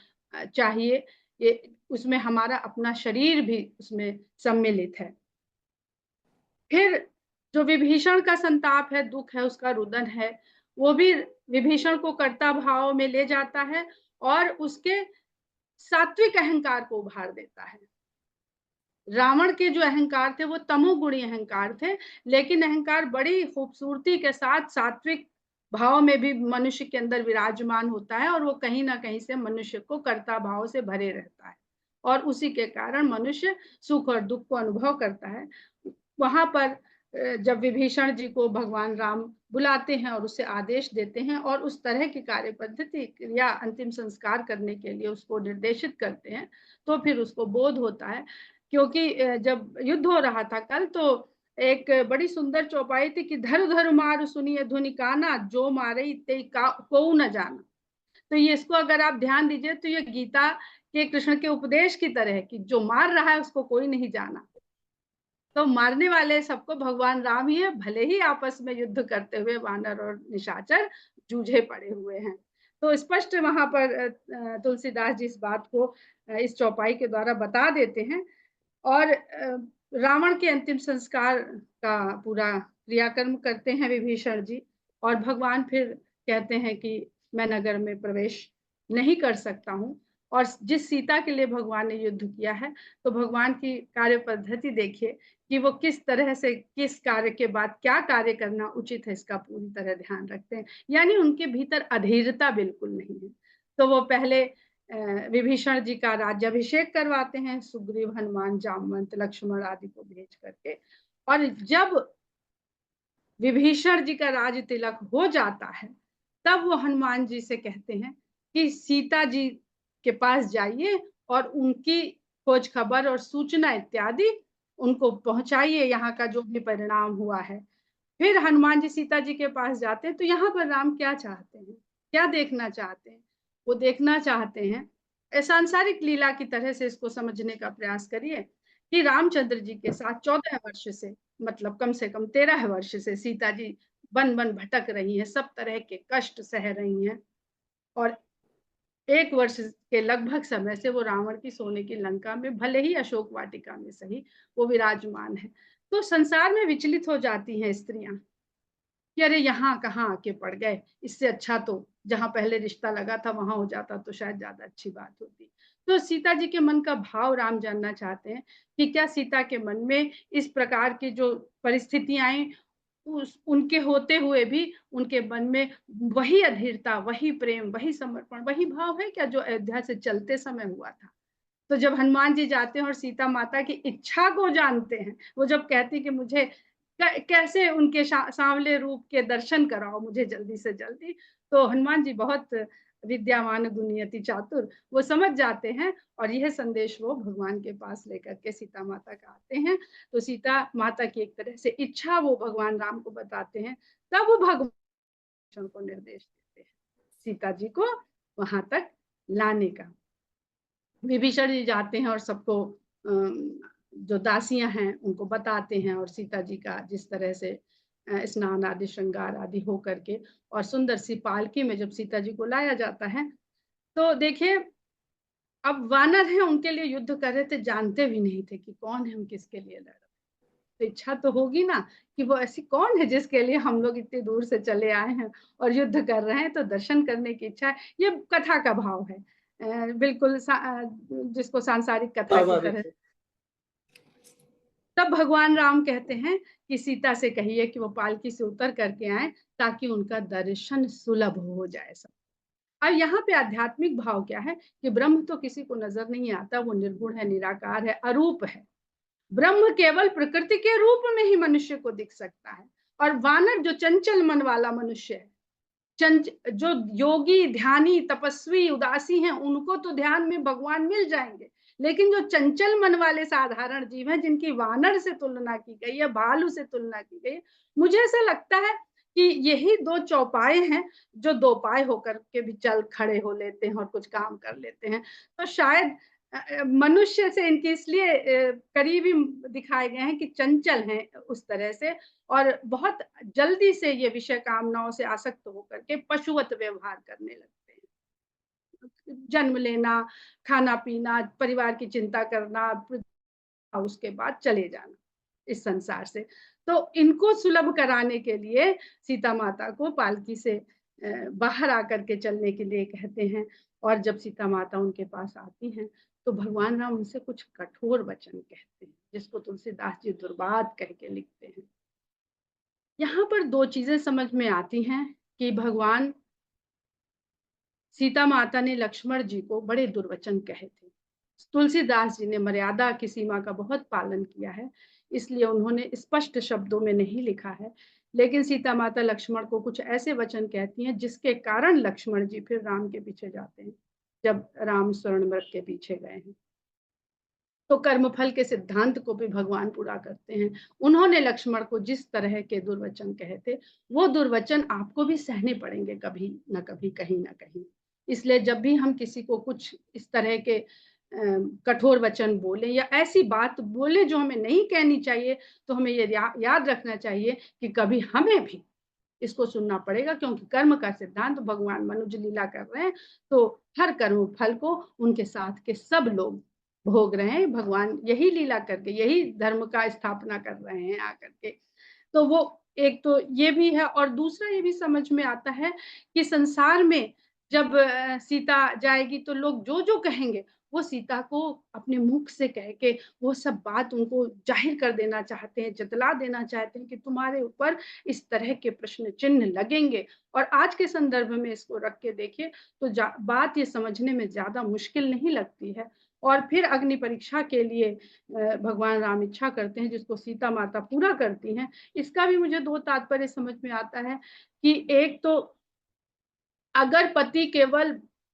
चाहिए। ये उसमें हमारा अपना शरीर भी उसमें सम्मिलित है। फिर जो विभीषण का संताप है, दुख है, उसका रुदन है, वो भी विभीषण को कर्ता भाव में ले जाता है और उसके सात्विक अहंकार को उभार देता है। रावण के जो अहंकार थे वो तमोगुणी अहंकार थे, लेकिन अहंकार बड़ी खूबसूरती के साथ सात्विक भाव में भी मनुष्य के अंदर विराजमान होता है, और वो कहीं ना कहीं से मनुष्य को कर्ता भाव से भरे रहता है, और उसी के कारण मनुष्य सुख और दुख को अनुभव करता है। वहां पर जब विभीषण जी को भगवान राम बुलाते हैं और उसे आदेश देते हैं और उस तरह की कार्य पद्धति या अंतिम संस्कार करने के लिए उसको निर्देशित करते हैं, तो फिर उसको बोध होता है। क्योंकि जब युद्ध हो रहा था कल, तो एक बड़ी सुंदर चौपाई थी कि धरु धरु मार सुनिए धुनि काना, जो मारे ते को न जाना। तो ये, इसको अगर आप ध्यान दीजिए तो ये गीता के कृष्ण के उपदेश की तरह है कि जो मार रहा है उसको कोई नहीं जाना। तो मारने वाले सबको भगवान राम ही है, भले ही आपस में युद्ध करते हुए वानर और निशाचर जूझे पड़े हुए हैं। तो स्पष्ट वहां पर तुलसीदास जी इस बात को इस चौपाई के द्वारा बता देते हैं। और रावण के अंतिम संस्कार का पूरा क्रियाकर्म करते हैं विभीषण जी, और भगवान फिर कहते हैं कि मैं नगर में प्रवेश नहीं कर सकता हूँ। और जिस सीता के लिए भगवान ने युद्ध किया है, तो भगवान की कार्य पद्धति देखिए कि वो किस तरह से किस कार्य के बाद क्या कार्य करना उचित है, इसका पूरी तरह ध्यान रखते हैं। यानी उनके भीतर अधीरता बिल्कुल नहीं है। तो वो पहले विभीषण जी का राज्याभिषेक करवाते हैं, सुग्रीव, हनुमान, जामवंत, लक्ष्मण आदि को भेज करके। और जब विभीषण जी का राज तिलक हो जाता है, तब वो हनुमान जी से कहते हैं कि सीता जी के पास जाइए और उनकी खोज खबर और सूचना इत्यादि उनको पहुंचाइए, यहाँ का जो भी परिणाम हुआ है। फिर हनुमान जी सीता जी के पास जाते हैं, तो यहाँ पर राम क्या चाहते हैं, क्या देखना चाहते हैं? वो देखना चाहते हैं, सांसारिक लीला की तरह से इसको समझने का प्रयास करिए कि रामचंद्र जी के साथ 14 वर्ष से, मतलब कम से कम 13 वर्ष से सीता जी वन वन भटक रही हैं, सब तरह के कष्ट सह रही हैं, और 1 वर्ष के लगभग समय से वो रावण की सोने की लंका में, भले ही अशोक वाटिका में सही, वो विराजमान है। तो संसार में विचलित हो जाती हैं स्त्रियां कि अरे यहाँ कहाँ आके पड़ गए, इससे अच्छा तो जहाँ पहले रिश्ता लगा था वहां हो जाता तो शायद ज्यादा अच्छी बात होती। तो सीता जी के मन का भाव राम जानना चाहते हैं कि क्या सीता के मन में इस प्रकार की जो परिस्थितियां आई, उनके होते हुए भी उनके मन में वही अधीरता, वही प्रेम, वही समर्पण, वही भाव है क्या जो अयोध्या से चलते समय हुआ था? तो जब हनुमान जी जाते हैं और सीता माता की इच्छा को जानते हैं, वो जब कहती कि मुझे कैसे उनके सांवले रूप के दर्शन कराओ मुझे जल्दी से जल्दी, तो हनुमान जी बहुत विद्यावान, गुणी, अति चातुर, वो समझ जाते हैं और यह संदेश वो भगवान के पास लेकर के सीता माता का आते हैं। तो सीता माता की एक तरह से इच्छा वो भगवान राम को बताते हैं, तब वो भगवान को निर्देश देते हैं सीता जी को वहां तक लाने का। विभीषण जी जाते हैं और सबको जो दासियां हैं उनको बताते हैं, और सीता जी का जिस तरह से स्नान आदि, श्रृंगार आदि हो करके, और सुंदर सी पालकी में जब सीता जी को लाया जाता है, तो देखिए अब वानर हैं, उनके लिए युद्ध कर रहे थे, जानते भी नहीं थे कि कौन है, हम किसके लिए लड़ रहे। तो इच्छा तो होगी ना कि वो ऐसी कौन है जिसके लिए हम लोग इतनी दूर से चले आए हैं और युद्ध कर रहे हैं, तो दर्शन करने की इच्छा है। ये कथा का भाव है, बिल्कुल जिसको सांसारिक कथा की तरह। तब भगवान राम कहते हैं कि सीता से कहिए कि वो पालकी से उतर करके आए ताकि उनका दर्शन सुलभ हो जाए सब। अब यहाँ पे आध्यात्मिक भाव क्या है कि ब्रह्म तो किसी को नजर नहीं आता, वो निर्गुण है, निराकार है, अरूप है। ब्रह्म केवल प्रकृति के रूप में ही मनुष्य को दिख सकता है। और वानर जो चंचल मन वाला मनुष्य है, जो योगी, ध्यानी, तपस्वी, उदासी हैं, उनको तो ध्यान में भगवान मिल जाएंगे, लेकिन जो चंचल मन वाले साधारण जीव हैं, जिनकी वानर से तुलना की गई है, भालू से तुलना की गई है, मुझे ऐसा लगता है कि यही 2 चौपाए हैं जो 2 पाए होकर के भी चल खड़े हो लेते हैं और कुछ काम कर लेते हैं। तो शायद मनुष्य से इनकी इसलिए करीबी दिखाए गए हैं कि चंचल हैं उस तरह से, और बहुत जल्दी से ये विषय कामनाओं से आसक्त होकर के पशुवत व्यवहार करने लगते हैं। जन्म लेना, खाना पीना, परिवार की चिंता करना, उसके बाद चले जाना इस संसार से। तो इनको सुलभ कराने के लिए सीता माता को पालकी से बाहर आकर के चलने के लिए कहते हैं। और जब सीता माता उनके पास आती हैं, तो भगवान राम उनसे कुछ कठोर वचन कहते हैं, जिसको तुलसीदास जी दुर्बात कह के लिखते हैं। यहाँ पर 2 चीजें समझ में आती हैं कि भगवान सीता माता ने लक्ष्मण जी को बड़े दुर्वचन कहे थे। तुलसीदास जी ने मर्यादा की सीमा का बहुत पालन किया है, इसलिए उन्होंने स्पष्ट शब्दों में नहीं लिखा है, लेकिन सीता माता लक्ष्मण को कुछ ऐसे वचन कहती हैं जिसके कारण लक्ष्मण जी फिर राम के पीछे जाते हैं, जब राम स्वर्ण मृग के पीछे गए हैं। तो कर्मफल के सिद्धांत को भी भगवान पूरा करते हैं। उन्होंने लक्ष्मण को जिस तरह के दुर्वचन कहे थे, वो दुर्वचन आपको भी सहने पड़ेंगे कभी ना कभी, कहीं ना कहीं। इसलिए जब भी हम किसी को कुछ इस तरह के कठोर वचन बोले या ऐसी बात बोले जो हमें नहीं कहनी चाहिए, तो हमें ये याद रखना चाहिए कि कभी हमें भी इसको सुनना पड़ेगा, क्योंकि कर्म का सिद्धांत भगवान मनुज लीला कर रहे हैं, तो हर कर्म फल को उनके साथ के सब लोग भोग रहे हैं। भगवान यही लीला करके, यही धर्म का स्थापना कर रहे हैं आकर के। तो वो एक तो ये भी है और दूसरा ये भी समझ में आता है कि संसार में जब सीता जाएगी तो लोग जो-जो कहेंगे वो सीता को अपने मुख से कह के वो सब बात उनको ज़ाहिर कर देना चाहते हैं, जतला देना चाहते हैं कि तुम्हारे ऊपर इस तरह के प्रश्न चिन्ह लगेंगे। और आज के संदर्भ में इसको रख के देखिए तो बात ये समझने में ज़्यादा मुश्किल नहीं लगती है। और फिर अग्नि परीक्षा के लिए भगवान राम इच्छा करते हैं जिसको सीता माता पूरा करती हैं। इसका भी मुझे 2 तात्पर्य समझ में आता है कि एक तो अगर पति केवल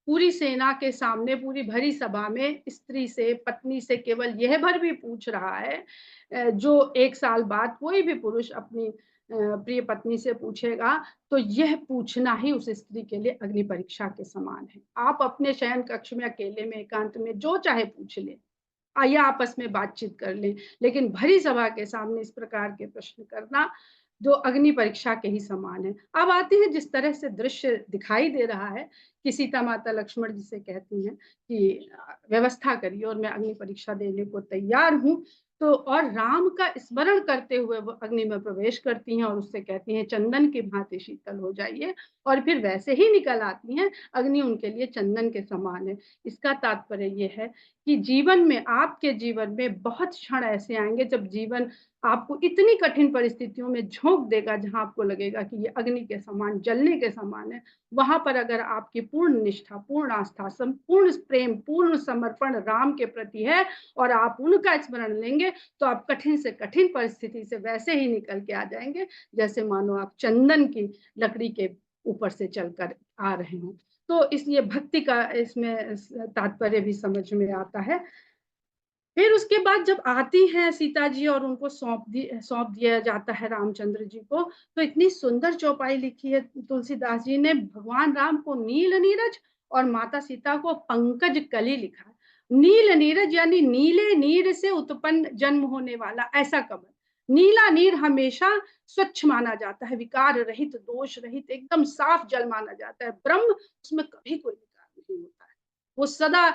पूरी सेना के सामने पूरी भरी सभा में स्त्री से, पत्नी से केवल यह भर भी पूछ रहा है जो 1 साल बाद कोई भी पुरुष अपनी प्रिय पत्नी से पूछेगा, तो यह पूछना ही उस स्त्री के लिए अग्नि परीक्षा के समान है। आप अपने शयन कक्ष में अकेले में एकांत में जो चाहे पूछ लें। या आपस में बातचीत कर लें, लेकिन भरी सभा के सामने इस प्रकार के प्रश्न करना जो अग्नि परीक्षा के ही समान है। अब आते हैं जिस तरह से दृश्य दिखाई दे रहा है कि सीता माता लक्ष्मण जी से कहती हैं कि व्यवस्था करिए और मैं अग्नि परीक्षा देने को तैयार हूँ। तो और राम का स्मरण करते हुए वो अग्नि में प्रवेश करती हैं और उससे कहती हैं चंदन की भांति शीतल हो जाइए और फिर वैसे ही निकल आती हैं, अग्नि उनके लिए चंदन के समान है। इसका तात्पर्य ये है कि जीवन में आपके जीवन में बहुत क्षण ऐसे आएँगे जब जीवन आपको इतनी कठिन परिस्थितियों में झोंक देगा जहाँ आपको लगेगा कि ये अग्नि के समान, जलने के समान है। वहाँ पर अगर आपकी पूर्ण निष्ठा, पूर्ण आस्था, संपूर्ण प्रेम, पूर्ण समर्पण राम के प्रति है और आप उनका स्मरण लेंगे, तो आप कठिन से कठिन परिस्थिति से वैसे ही निकल के आ जाएँगे, जैसे मानो आप चंदन की लकड़ी के ऊपर से चलकर आ रहे हों। तो इसलिए भक्ति का इसमें तात्पर्य भी समझ में आता है। फिर उसके बाद जब आती हैं सीता जी और उनको सौंप दिया जाता है रामचंद्र जी को, तो इतनी सुंदर चौपाई लिखी है तुलसीदास जी ने, भगवान राम को नील नीरज और माता सीता को पंकज कली लिखा है। नील नीरज यानी नीले नीर से उत्पन्न जन्म होने वाला ऐसा कमल। नीला नीर हमेशा स्वच्छ माना जाता है, विकार रहित, दोष रहित, एकदम साफ जल माना जाता है। ब्रह्म उसमें कभी कोई विकार नहीं होता है, वो सदा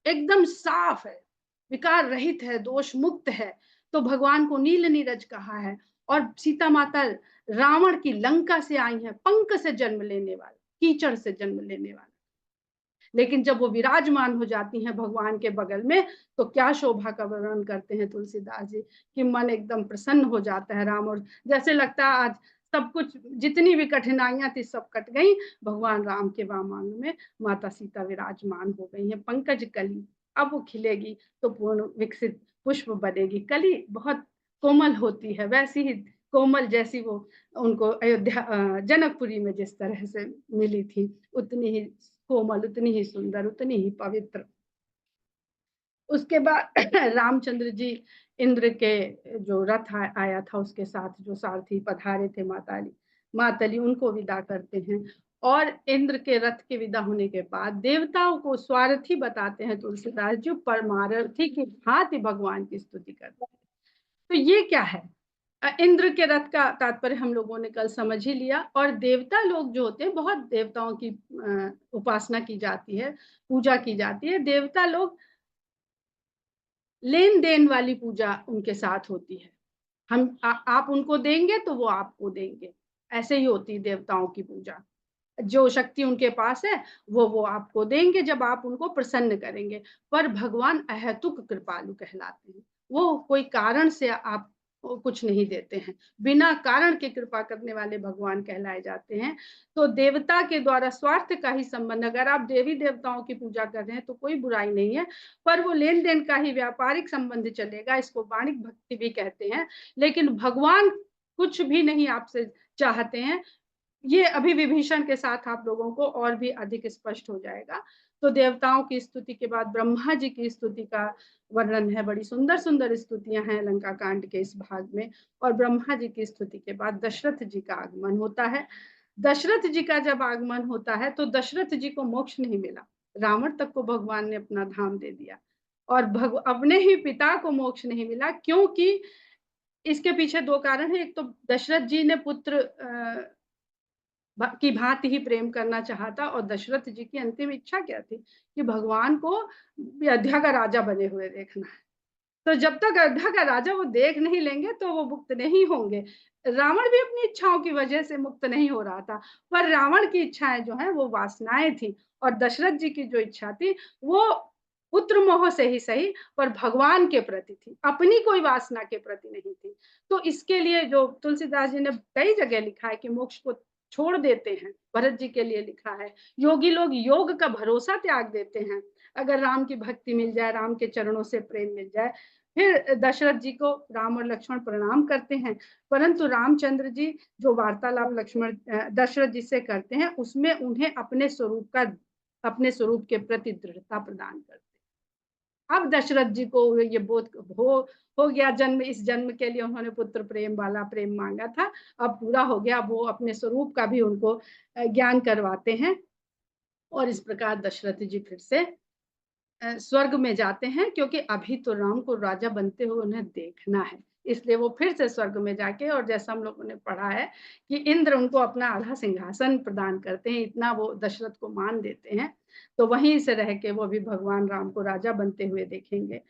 एकदम साफ है, विकार रहित है, दोष मुक्त है। तो भगवान को नील नीरज कहा है। और सीता माता रावण की लंका से आई हैं, पंख से जन्म लेने वाला, कीचड़ से जन्म लेने वाला। लेकिन जब वो विराजमान हो जाती हैं भगवान के बगल में, तो क्या शोभा का वर्णन करते हैं तुलसीदास जी कि मन एकदम प्रसन्न हो जाता है राम, और जैसे लगता है आज सब कुछ, जितनी भी कठिनाइयां थी सब कट गई, भगवान राम के वामांग में माता सीता विराजमान हो गई हैं। पंकज कली, अब वो खिलेगी तो पूर्ण विकसित पुष्प बनेगी। कली बहुत कोमल होती है, वैसी ही कोमल जैसी वो उनको जनकपुरी में जिस तरह से मिली थी, उतनी ही कोमल, उतनी ही सुंदर, उतनी ही पवित्र। उसके बाद रामचंद्र जी इंद्र के जो रथ आया था उसके साथ जो सारथी पधारे थे मातली उनको विदा करते हैं। और इंद्र के रथ के विदा होने के बाद देवताओं को स्वार्थी बताते हैं तुलसीदास जी, परमार्थी की भांति भगवान की स्तुति करते हैं। तो ये क्या है? इंद्र के रथ का तात्पर्य हम लोगों ने कल समझ ही लिया। और देवता लोग जो होते हैं, बहुत देवताओं की उपासना की जाती है, पूजा की जाती है। देवता लोग लेन देन वाली पूजा उनके साथ होती है। आप उनको देंगे तो वो आपको देंगे, ऐसे ही होती है देवताओं की पूजा। जो शक्ति उनके पास है वो आपको देंगे जब आप उनको प्रसन्न करेंगे। पर भगवान अहेतुक कृपालु कहलाते हैं, वो कोई कारण से आप कुछ नहीं देते हैं, बिना कारण के कृपा करने वाले भगवान कहलाए जाते हैं। तो देवता के द्वारा स्वार्थ का ही संबंध, अगर आप देवी देवताओं की पूजा कर रहे हैं तो कोई बुराई नहीं है, पर वो लेन देन का ही व्यापारिक संबंध चलेगा, इसको वाणिक भक्ति भी कहते हैं। लेकिन भगवान कुछ भी नहीं आपसे चाहते हैं, ये अभी विभीषण के साथ आप लोगों को और भी अधिक स्पष्ट हो जाएगा। तो देवताओं की स्तुति के बाद ब्रह्मा जी की स्तुति का वर्णन है, बड़ी सुंदर सुंदर स्तुतियां हैं लंका कांड के इस भाग में। और ब्रह्मा जी की स्तुति के बाद दशरथ जी का आगमन होता है। दशरथ जी का जब आगमन होता है तो दशरथ जी को मोक्ष नहीं मिला, रावण तक को भगवान ने अपना धाम दे दिया और अपने ही पिता को मोक्ष नहीं मिला, क्योंकि इसके पीछे 2 कारण है। एक तो दशरथ जी ने पुत्र की भांति ही प्रेम करना चाहता, और दशरथ जी की अंतिम इच्छा क्या थी कि भगवान को अयोध्या का राजा बने हुए देखना है। तो जब तक अयोध्या का राजा वो देख नहीं लेंगे तो वो मुक्त नहीं होंगे। रावण भी अपनी इच्छाओं की वजह से मुक्त नहीं हो रहा था, पर रावण की इच्छाएं जो है वो वासनाएं थी, और दशरथ जी की जो इच्छा थी वो पुत्र मोह से ही सही पर भगवान के प्रति थी, अपनी कोई वासना के प्रति नहीं थी। तो इसके लिए जो तुलसीदास जी ने कई जगह लिखा है कि मोक्ष को छोड़ देते हैं, भरत जी के लिए लिखा है, योगी लोग योग का भरोसा त्याग देते हैं, अगर राम की भक्ति मिल जाए, राम के चरणों से प्रेम मिल जाए। फिर दशरथ जी को राम और लक्ष्मण प्रणाम करते हैं, परंतु रामचंद्र जी जो वार्तालाप लक्ष्मण दशरथ जी से करते हैं उसमें उन्हें अपने स्वरूप के प्रति दृढ़ता प्रदान करते हैं। अब दशरथ जी को ये बोध हो गया, जन्म, इस जन्म के लिए उन्होंने पुत्र प्रेम वाला प्रेम मांगा था, अब पूरा हो गया, वो अपने स्वरूप का भी उनको ज्ञान करवाते हैं, और इस प्रकार दशरथ जी फिर से स्वर्ग में जाते हैं, क्योंकि अभी तो राम को राजा बनते हुए उन्हें देखना है, इसलिए वो फिर से स्वर्ग में जाके, और जैसा हम लोगों ने पढ़ा है कि इंद्र उनको अपना आधा सिंहासन प्रदान करते हैं, इतना वो दशरथ को मान देते हैं, तो वहीं से रह के वो भी भगवान राम को राजा बनते हुए देखेंगे।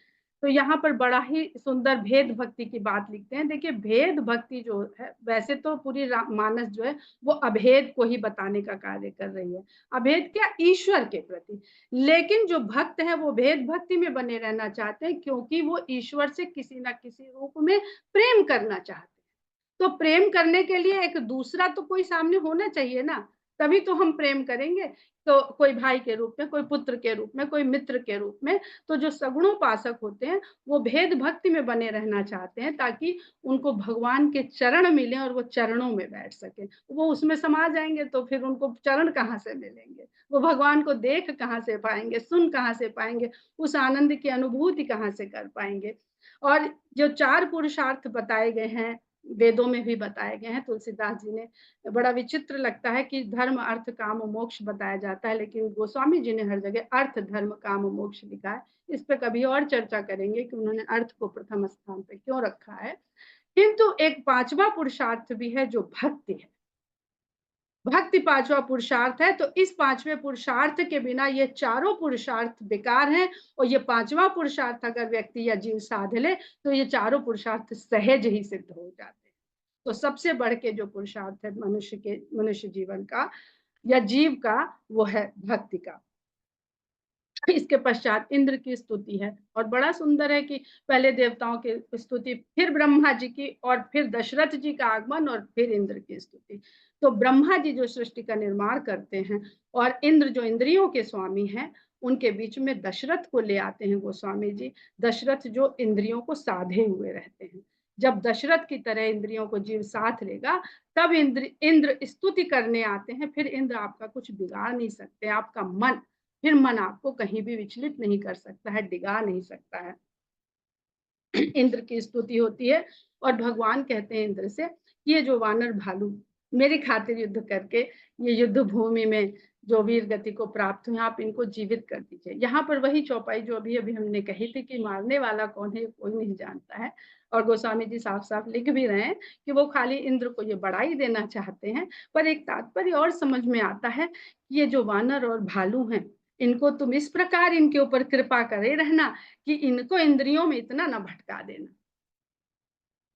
तो यहाँ पर बड़ा ही सुंदर भेद भक्ति की बात लिखते हैं। देखिए भेद भक्ति जो है, वैसे तो पूरी मानस जो है वो अभेद को ही बताने का कार्य कर रही है, अभेद क्या, ईश्वर के प्रति, लेकिन जो भक्त है वो भेद भक्ति में बने रहना चाहते हैं, क्योंकि वो ईश्वर से किसी ना किसी रूप में प्रेम करना चाहते हैं। तो प्रेम करने के लिए एक दूसरा तो कोई सामने होना चाहिए ना, तभी तो हम प्रेम करेंगे। तो कोई भाई के रूप में, कोई पुत्र के रूप में, कोई मित्र के रूप में। तो जो सगुणोपासक होते हैं वो भेद भक्ति में बने रहना चाहते हैं, ताकि उनको भगवान के चरण मिले और वो चरणों में बैठ सके। वो उसमें समा जाएंगे तो फिर उनको चरण कहाँ से मिलेंगे, वो भगवान को देख कहाँ से पाएंगे, सुन कहाँ से पाएंगे, उस आनंद की अनुभूति कहाँ से कर पाएंगे। और जो 4 पुरुषार्थ बताए गए हैं, वेदों में भी बताए गए हैं, तुलसीदास जी ने, बड़ा विचित्र लगता है कि धर्म अर्थ काम मोक्ष बताया जाता है, लेकिन गोस्वामी जी ने हर जगह अर्थ धर्म काम मोक्ष लिखा है। इस पे कभी और चर्चा करेंगे कि उन्होंने अर्थ को प्रथम स्थान पे क्यों रखा है। किंतु एक 5वां पुरुषार्थ भी है जो भक्ति है, भक्ति 5वां पुरुषार्थ है। तो इस 5वें पुरुषार्थ के बिना ये चारों पुरुषार्थ बेकार हैं, और ये 5वां पुरुषार्थ अगर व्यक्ति या जीव साध ले तो ये चारों पुरुषार्थ सहज ही सिद्ध हो जाते हैं। तो सबसे बढ़ के जो पुरुषार्थ है मनुष्य जीवन का या जीव का, वो है भक्ति का। इसके पश्चात इंद्र की स्तुति है, और बड़ा सुंदर है कि पहले देवताओं की स्तुति, फिर ब्रह्मा जी की, और फिर दशरथ जी का आगमन, और फिर इंद्र की स्तुति। तो ब्रह्मा जी जो सृष्टि का निर्माण करते हैं, और इंद्र जो इंद्रियों के स्वामी हैं, उनके बीच में दशरथ को ले आते हैं गोस्वामी जी। दशरथ जो इंद्रियों को साधे हुए रहते हैं, जब दशरथ की तरह इंद्रियों को जीव साथ लेगा, तब इंद्र स्तुति करने आते हैं। फिर इंद्र आपका कुछ बिगाड़ नहीं सकते, आपका मन, फिर मन आपको कहीं भी विचलित नहीं कर सकता है, डिगा नहीं सकता है। इंद्र की स्तुति होती है, और भगवान कहते हैं इंद्र से, ये जो वानर भालू मेरी खातिर युद्ध करके ये युद्ध भूमि में जो वीर गति को प्राप्त हुए, आप इनको जीवित कर दीजिए। यहाँ पर वही चौपाई जो अभी अभी हमने कही थी कि मारने वाला कौन है कोई नहीं जानता है, और गोस्वामी जी साफ साफ लिख भी रहे हैं कि वो खाली इंद्र को ये बढ़ाई देना चाहते हैं। पर एक तात्पर्य और समझ में आता है कि ये जो वानर और भालू हैं, इनको तुम इस प्रकार इनके ऊपर कृपा करे रहना कि इनको इंद्रियों में इतना ना भटका देना।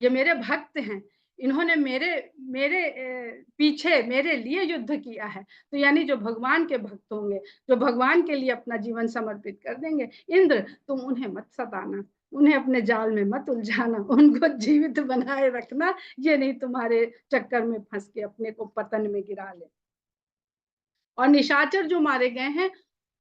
ये मेरे भक्त हैं, इन्होंने मेरे मेरे पीछे मेरे लिए युद्ध किया है, तो यानी जो भगवान के भक्त होंगे, जो भगवान के लिए अपना जीवन समर्पित कर देंगे, इंद्र तुम उन्हें मत सताना, उन्हें अपने जाल में मत उलझाना, उनको जीवित बनाए रखना, ये नहीं तुम्हारे चक्कर में फंस के अपने को पतन में गिरा ले। और निशाचर जो मारे गए हैं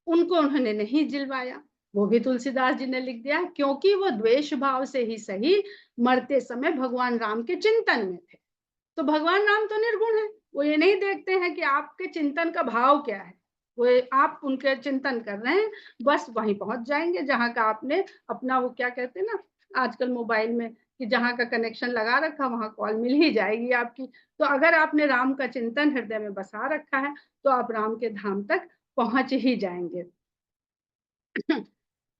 उनको उन्होंने नहीं जिलवाया, वो भी तुलसीदास जी ने लिख दिया, क्योंकि वो द्वेष भाव से ही सही मरते समय भगवान राम के चिंतन में थे। तो भगवान राम तो निर्गुण है, वो ये नहीं देखते हैं कि आपके चिंतन का भाव क्या है, वो आप उनके चिंतन कर रहे हैं, बस वहीं पहुंच जाएंगे जहां का आपने अपना, वो क्या कहते हैं ना आजकल मोबाइल में, कि जहां का कनेक्शन लगा रखा वहां कॉल मिल ही जाएगी आपकी। तो अगर आपने राम का चिंतन हृदय में बसा रखा है तो आप राम के धाम तक पहुंच ही जाएंगे।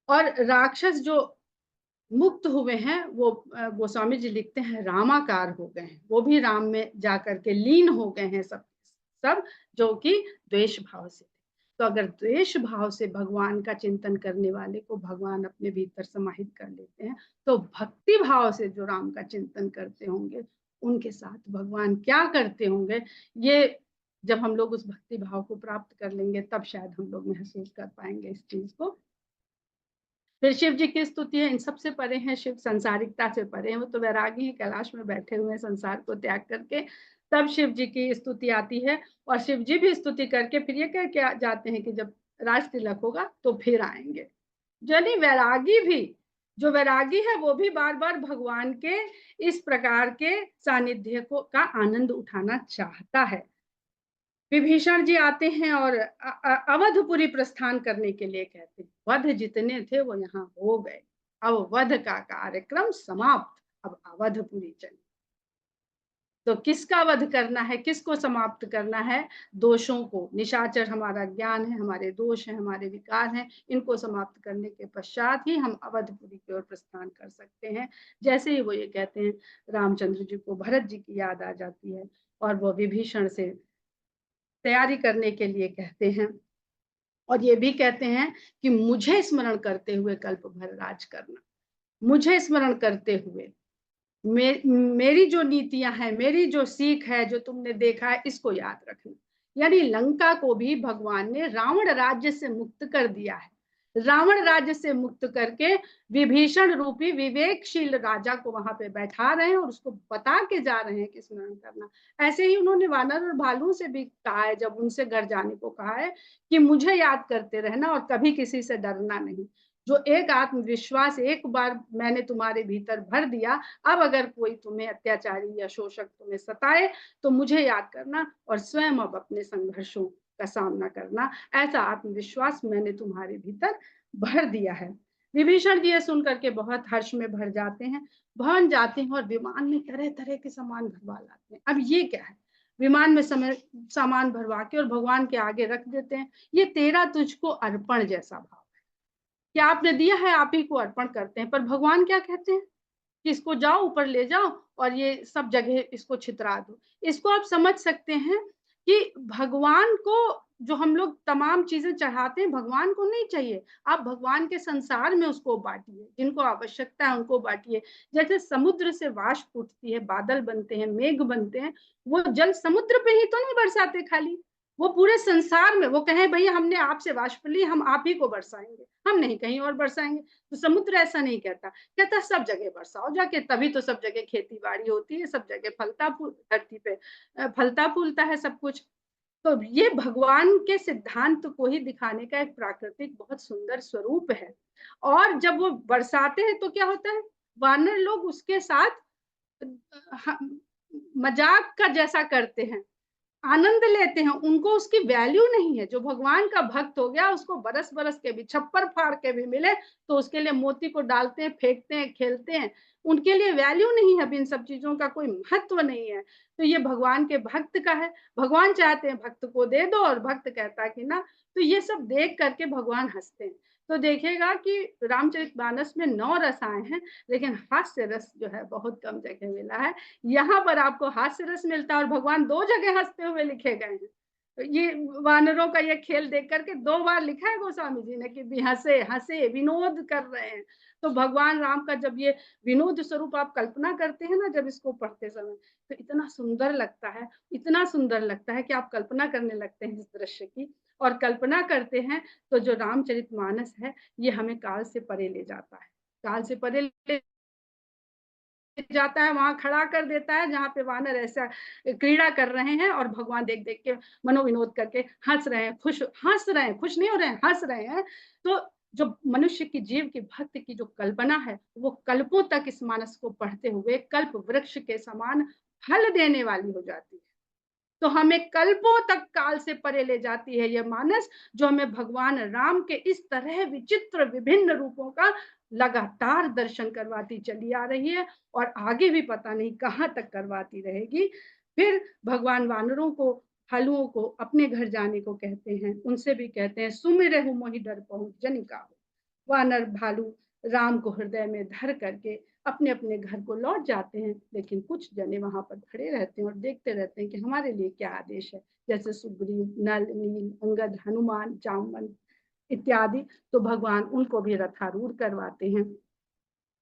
और राक्षस जो मुक्त हुए हैं वो गोस्वामी जी लिखते हैं रामाकार हो गए हैं, वो भी राम में जाकर के लीन हो गए हैं सब जो कि द्वेष भाव से थे। तो अगर द्वेष भाव से भगवान का चिंतन करने वाले को भगवान अपने भीतर समाहित कर लेते हैं, तो भक्ति भाव से जो राम का चिंतन करते होंगे उनके साथ भगवान क्या करते होंगे, ये जब हम लोग उस भक्ति भाव को प्राप्त कर लेंगे तब शायद हम लोग महसूस कर पाएंगे इस चीज को। फिर शिव जी की स्तुति है, इन सबसे परे हैं शिव, संसारिकता से परे हैं, वो तो वैरागी हैं, कैलाश में बैठे हुए हैं संसार को त्याग करके। तब शिव जी की स्तुति आती है और शिव जी भी स्तुति करके फिर ये कह के जाते हैं कि जब राज तिलक होगा तो फिर आएंगे। यानी वैरागी भी, जो वैरागी है वो भी बार बार भगवान के इस प्रकार के सानिध्य को का आनंद उठाना चाहता है। विभीषण जी आते हैं और अवधपुरी प्रस्थान करने के लिए कहते हैं। वध जितने थे वो यहाँ हो गए, अब वध का कार्यक्रम समाप्त, अब अवधपुरी चले। तो किसका वध करना है, किसको समाप्त करना है? दोषों को। निशाचर हमारा ज्ञान है, हमारे दोष हैं, हमारे विकार हैं, इनको समाप्त करने के पश्चात ही हम अवधपुरी की ओर प्रस्थान कर सकते हैं। जैसे ही वो ये कहते हैं, रामचंद्र जी को भरत जी की याद आ जाती है और वो विभीषण से तैयारी करने के लिए कहते हैं और ये भी कहते हैं कि मुझे स्मरण करते हुए कल्प भर राज करना, मुझे स्मरण करते हुए मेरी जो नीतियां हैं, मेरी जो सीख है, जो तुमने देखा है, इसको याद रखना। यानी लंका को भी भगवान ने रावण राज्य से मुक्त कर दिया है। रावण राज्य से मुक्त करके विभीषण रूपी विवेकशील राजा को वहां पे बैठा रहे हैं और उसको बता के जा रहे हैं कि स्मरण करना। ऐसे ही उन्होंने वानर और भालू से भी कहा है, जब उनसे घर जाने को कहा है कि मुझे याद करते रहना और कभी किसी से डरना नहीं। जो एक आत्मविश्वास एक बार मैंने तुम्हारे भीतर भर दिया, अब अगर कोई तुम्हें अत्याचारी या शोषक तुम्हें सताए तो मुझे याद करना और स्वयं अब अपने संघर्षों का सामना करना। ऐसा आत्मविश्वास मैंने तुम्हारे भीतर भर दिया है। विभीषण जी सुन करके बहुत हर्ष में भर जाते हैं, भवन जाते हैं और विमान में तरह तरह के सामान भरवा लाते हैं। अब ये क्या है, विमान में सामान भरवा के और भगवान के आगे रख देते हैं। ये तेरा तुझको अर्पण जैसा भाव है कि आपने दिया है, आप ही को अर्पण करते हैं। पर भगवान क्या कहते हैं कि इसको जाओ ऊपर ले जाओ और ये सब जगह इसको छितरा दो। इसको आप समझ सकते हैं कि भगवान को जो हम लोग तमाम चीजें चढ़ाते हैं, भगवान को नहीं चाहिए। आप भगवान के संसार में उसको बांटिए, जिनको आवश्यकता है उनको बांटिए। जैसे समुद्र से वाष्प उठती है, बादल बनते हैं, मेघ बनते हैं, वो जल समुद्र पे ही तो नहीं बरसाते खाली, वो पूरे संसार में। वो कहे भैया हमने आपसे वाष्प ली, हम आप ही को बरसाएंगे, हम नहीं कहीं और बरसाएंगे। तो समुद्र ऐसा नहीं कहता, कहता सब जगह बरसाओ जाके, तभी तो सब जगह खेती बाड़ी होती है, सब जगह फलता धरती पे फलता फूलता है सब कुछ। तो ये भगवान के सिद्धांत को ही दिखाने का एक प्राकृतिक बहुत सुंदर स्वरूप है। और जब वो बरसाते हैं तो क्या होता है, वानर लोग उसके साथ मजाक का जैसा करते हैं, आनंद लेते हैं। उनको उसकी वैल्यू नहीं है। जो भगवान का भक्त हो गया, उसको बरस बरस के भी, छप्पर फाड़ के भी मिले तो उसके लिए मोती को डालते हैं, फेंकते हैं, खेलते हैं। उनके लिए वैल्यू नहीं है, इन सब चीजों का कोई महत्व नहीं है। तो ये भगवान के भक्त का है। भगवान चाहते हैं भक्त को दे दो और भक्त कहता है कि ना। तो ये सब देख करके भगवान हंसते हैं। तो देखिएगा कि रामचरितमानस में 9 रस आए हैं, लेकिन हास्य रस जो है बहुत कम जगह मिला है। यहाँ पर आपको हास्य रस मिलता है और भगवान 2 जगह हंसते हुए लिखे गए हैं। तो ये वानरों का ये खेल देख करके 2 बार लिखा है गोस्वामी जी ने कि भी हंसे हंसे विनोद कर रहे हैं। तो भगवान राम का जब ये विनोद स्वरूप आप कल्पना करते हैं ना, जब इसको पढ़ते समय, तो इतना सुंदर लगता है, इतना सुंदर लगता है कि आप कल्पना करने लगते हैं इस दृश्य की। और कल्पना करते हैं तो जो रामचरितमानस है ये हमें काल से परे ले जाता है, काल से परे ले जाता है। वहां खड़ा कर देता है जहां पे वानर ऐसा क्रीड़ा कर रहे हैं और भगवान देख देख के मनोविनोद करके हंस रहे हैं, खुश नहीं हो रहे हैं, हंस रहे हैं। तो जो मनुष्य की, जीव की, भक्त की जो कल्पना है, वो कल्पों तक इस मानस को पढ़ते हुए कल्प वृक्ष के समान फल देने वाली हो जाती है। तो हमें कल्पों तक काल से परे ले जाती है यह मानस, जो हमें भगवान राम के इस तरह विचित्र विभिन्न रूपों का लगातार दर्शन करवाती चली आ रही है और आगे भी पता नहीं कहां तक करवाती रहेगी। फिर भगवान वानरों को, भालुओं को अपने घर जाने को कहते हैं। उनसे भी कहते हैं सुमिरहु मोहि डर पहुंच जनिका हो। वानर भालू राम को हृदय में धर करके अपने अपने घर को लौट जाते हैं, लेकिन कुछ जने वहां पर खड़े रहते हैं और देखते रहते हैं कि हमारे लिए क्या आदेश है। जैसे सुग्रीव, नल, नील, अंगद, हनुमान, जामवंत इत्यादि। तो भगवान उनको भी रथारूढ़ करवाते हैं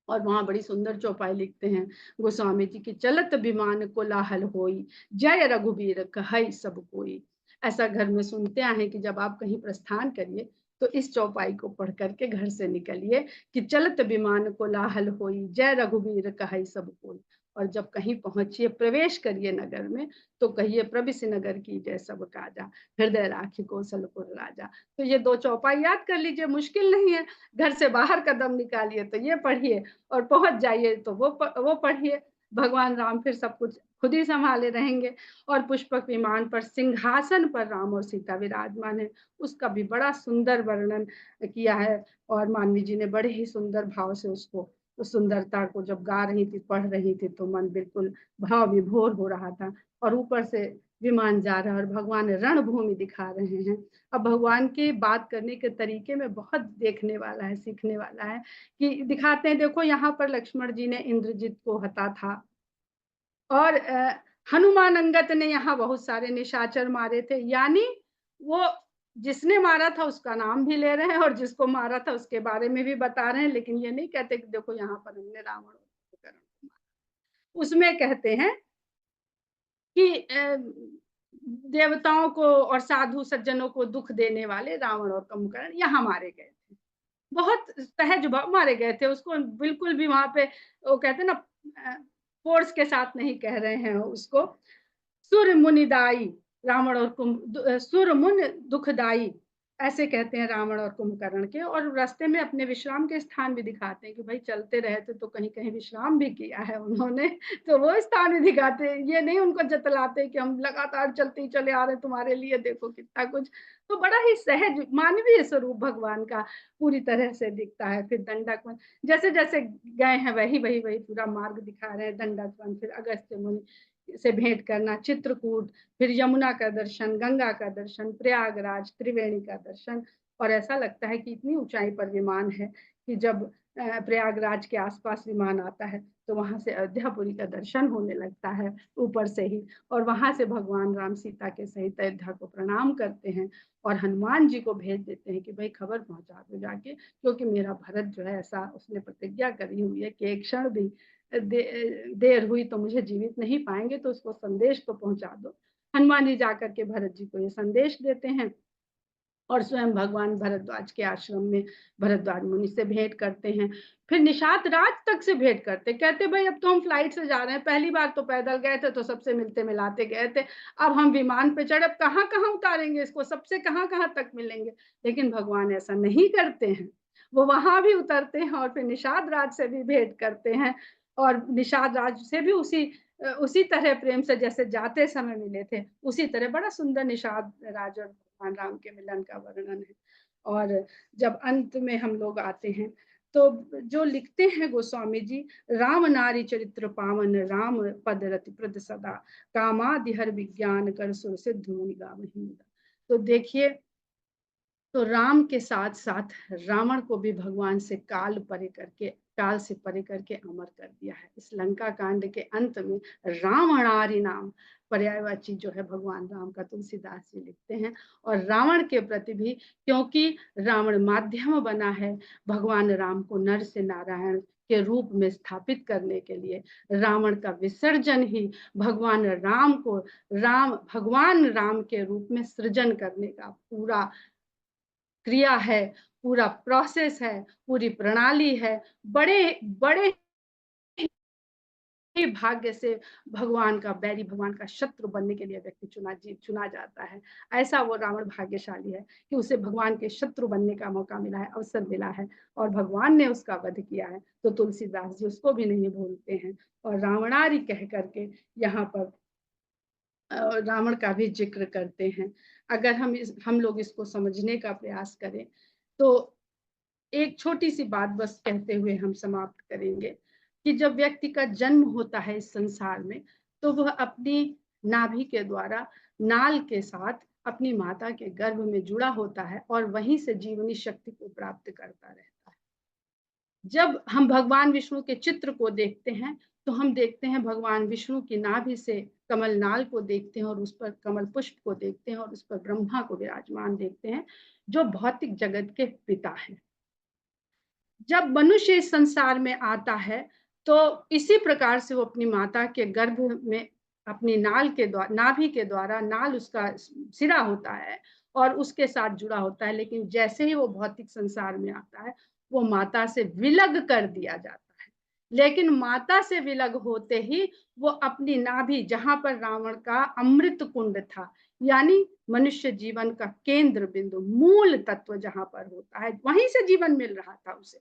और वहां बड़ी सुंदर चौपाई लिखते हैं गोस्वामी जी की, चलत विमान को लाहल होई, जय रघुबीर कहई सब कोई। ऐसा घर में सुनते हैं कि जब आप कहीं प्रस्थान करिए तो इस चौपाई को पढ़ करके घर से निकलिए कि चलत विमान को लाहल होई, जय रघुबीर कहई सब कोई। और जब कहीं पहुंचिए, प्रवेश करिए नगर में, तो कहिए प्रविश नगर की जय सब काजा, हृदय राखी कौशलपुर राजा। तो ये दो चौपाई याद कर लीजिए, मुश्किल नहीं है। घर से बाहर कदम निकालिए तो ये पढ़िए, और पहुंच जाइए तो वो पढ़िए। भगवान राम फिर सब कुछ खुद ही संभाले रहेंगे। और पुष्पक विमान पर सिंहासन पर राम और सीता विराजमान है, उसका भी बड़ा सुंदर वर्णन किया है। और मानवी जी ने बड़े ही सुंदर भाव से उसको, उस सुंदरता को जब गा रही थी, पढ़ रही थी, तो मन बिल्कुल भाव विभोर हो रहा था। और ऊपर से विमान जा रहा है और भगवान रणभूमि दिखा रहे हैं। अब भगवान की बात करने के तरीके में बहुत देखने वाला है, सीखने वाला है। कि दिखाते हैं, देखो यहाँ पर लक्ष्मण जी ने इंद्रजित को हता था, और हनुमान अंगद ने यहाँ बहुत सारे निशाचर मारे थे। यानी वो जिसने मारा था उसका नाम भी ले रहे हैं, और जिसको मारा था उसके बारे में भी बता रहे हैं, लेकिन ये नहीं कहते कि देखो यहाँ पर हमने रावण और कुंभकर्ण को मारा। उसमें कहते हैं कि देवताओं को और साधु सज्जनों को दुख देने वाले रावण और कुंभकर्ण यहाँ मारे गए थे, बहुत सहज भाव मारे गए थे। उसको बिल्कुल भी वहां पे, वो कहते हैं ना, फोर्स के साथ नहीं कह रहे हैं उसको। सुर मुनिदाई रावण और सुर मुन दुखदाई, ऐसे कहते हैं रावण और कुंभकर्ण के। और रास्ते में अपने विश्राम के स्थान भी दिखाते हैं कि भाई चलते रहे थे तो कहीं कहीं विश्राम भी किया है उन्होंने, तो वो स्थान भी दिखाते हैं। ये नहीं उनको जतलाते कि हम लगातार चलते ही चले आ रहे हैं तुम्हारे लिए, देखो कितना कुछ। तो बड़ा ही सहज मानवीय स्वरूप भगवान का पूरी तरह से दिखता है। फिर दंडक, जैसे जैसे गए हैं वही वही वही पूरा मार्ग दिखा रहे हैं। दंडक, फिर अगस्त्य मुनि से भेंट करना, चित्रकूट, फिर यमुना का दर्शन, गंगा का दर्शन, प्रयागराज, त्रिवेणी का दर्शन। और ऐसा लगता है कि इतनी ऊंचाई पर विमान है कि जब प्रयागराज के आसपास विमान आता है तो वहां से अयोध्यापुरी का दर्शन होने लगता है ऊपर से ही। और वहां से भगवान राम सीता के सहित अयोध्या को प्रणाम करते हैं, और हनुमान जी को भेज देते हैं कि भाई खबर पहुंचा दो जाके, क्योंकि मेरा भरत जो है, ऐसा उसने प्रतिज्ञा करी हुई है कि एक क्षण भी देर हुई तो मुझे जीवित नहीं पाएंगे, तो उसको संदेश तो पहुंचा दो। हनुमान जी जाकर के भरत जी को ये संदेश देते हैं, और स्वयं भगवान भरद्वाज के आश्रम में भरद्वाज मुनि से भेंट करते हैं। फिर निषाद राज तक से भेंट करते, कहते भाई अब तो हम फ्लाइट से जा रहे हैं, पहली बार तो पैदल गए थे तो सबसे मिलते मिलाते गए थे, अब हम विमान पे चढ़े, अब कहाँ कहाँ उतारेंगे इसको, सबसे कहाँ कहाँ तक मिलेंगे। लेकिन भगवान ऐसा नहीं करते हैं, वो वहां भी उतरते हैं और फिर निषाद राज से भी भेंट करते हैं। और निषाद राज से भी उसी तरह प्रेम से जैसे जाते समय मिले थे, उसी तरह बड़ा सुंदर निषाद राज और भगवान राम के मिलन का वर्णन है। और जब अंत में हम लोग आते हैं तो जो लिखते हैं गोस्वामी जी, राम नारी चरित्र पावन, राम पद रति प्रद सदा, कामादि हर विज्ञान कर सुर सिद्ध मुनि गावहीं। तो देखिए, तो राम के साथ साथ रावण को भी भगवान से काल से परे करके अमर कर दिया है। इस लंका कांड के अंत में रावणारी नाम पर्यायवाची जो है भगवान राम का, तुलसीदास जी लिखते हैं। और रावण के प्रति भी, क्योंकि रावण माध्यम बना है भगवान राम को नर से नारायण के रूप में स्थापित करने के लिए, रावण का विसर्जन ही भगवान राम के रूप में सृजन करने का पूरा क्रिया है, पूरा प्रोसेस है, पूरी प्रणाली है। बड़े बड़े ही भाग्य से भगवान का बैरी, भगवान का शत्रु बनने के लिए व्यक्ति चुना जाता है। ऐसा वो रावण भाग्यशाली है कि उसे भगवान के शत्रु बनने का मौका मिला है, अवसर मिला है, और भगवान ने उसका वध किया है। तो तुलसीदास जी उसको भी नहीं भूलते हैं, और रावणारी कह करके यहाँ पर रावण का भी जिक्र करते हैं। अगर हम लोग इसको समझने का प्रयास करें तो एक छोटी सी बात बस कहते हुए हम समाप्त करेंगे कि जब व्यक्ति का जन्म होता है इस संसार में, तो वह अपनी नाभि के द्वारा नाल के साथ अपनी माता के गर्भ में जुड़ा होता है, और वहीं से जीवनी शक्ति को प्राप्त करता रहता है। जब हम भगवान विष्णु के चित्र को देखते हैं तो हम देखते हैं भगवान विष्णु की नाभि से कमल नाल को देखते हैं, और उस पर कमल पुष्प को देखते हैं, और उस पर ब्रह्मा को विराजमान देखते हैं, जो भौतिक जगत के पिता हैं। जब मनुष्य इस संसार में आता है तो इसी प्रकार से वो अपनी माता के गर्भ में अपनी नाल के द्वारा, नाभि के द्वारा, नाल उसका सिरा होता है और उसके साथ जुड़ा होता है। लेकिन जैसे ही वो भौतिक संसार में आता है वो माता से विलग कर दिया जाता है। लेकिन माता से विलग होते ही वो अपनी नाभि, जहां पर रावण का अमृत कुंड था, यानी मनुष्य जीवन का केंद्र बिंदु, मूल तत्व जहां पर होता है, वहीं से जीवन मिल रहा था उसे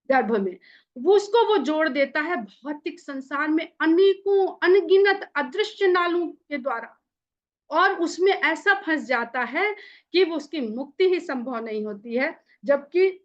गर्भ में, वो उसको वो जोड़ देता है भौतिक संसार में अनेकों अनगिनत अदृश्य नालों के द्वारा, और उसमें ऐसा फंस जाता है कि वो उसकी मुक्ति ही संभव नहीं होती है। जबकि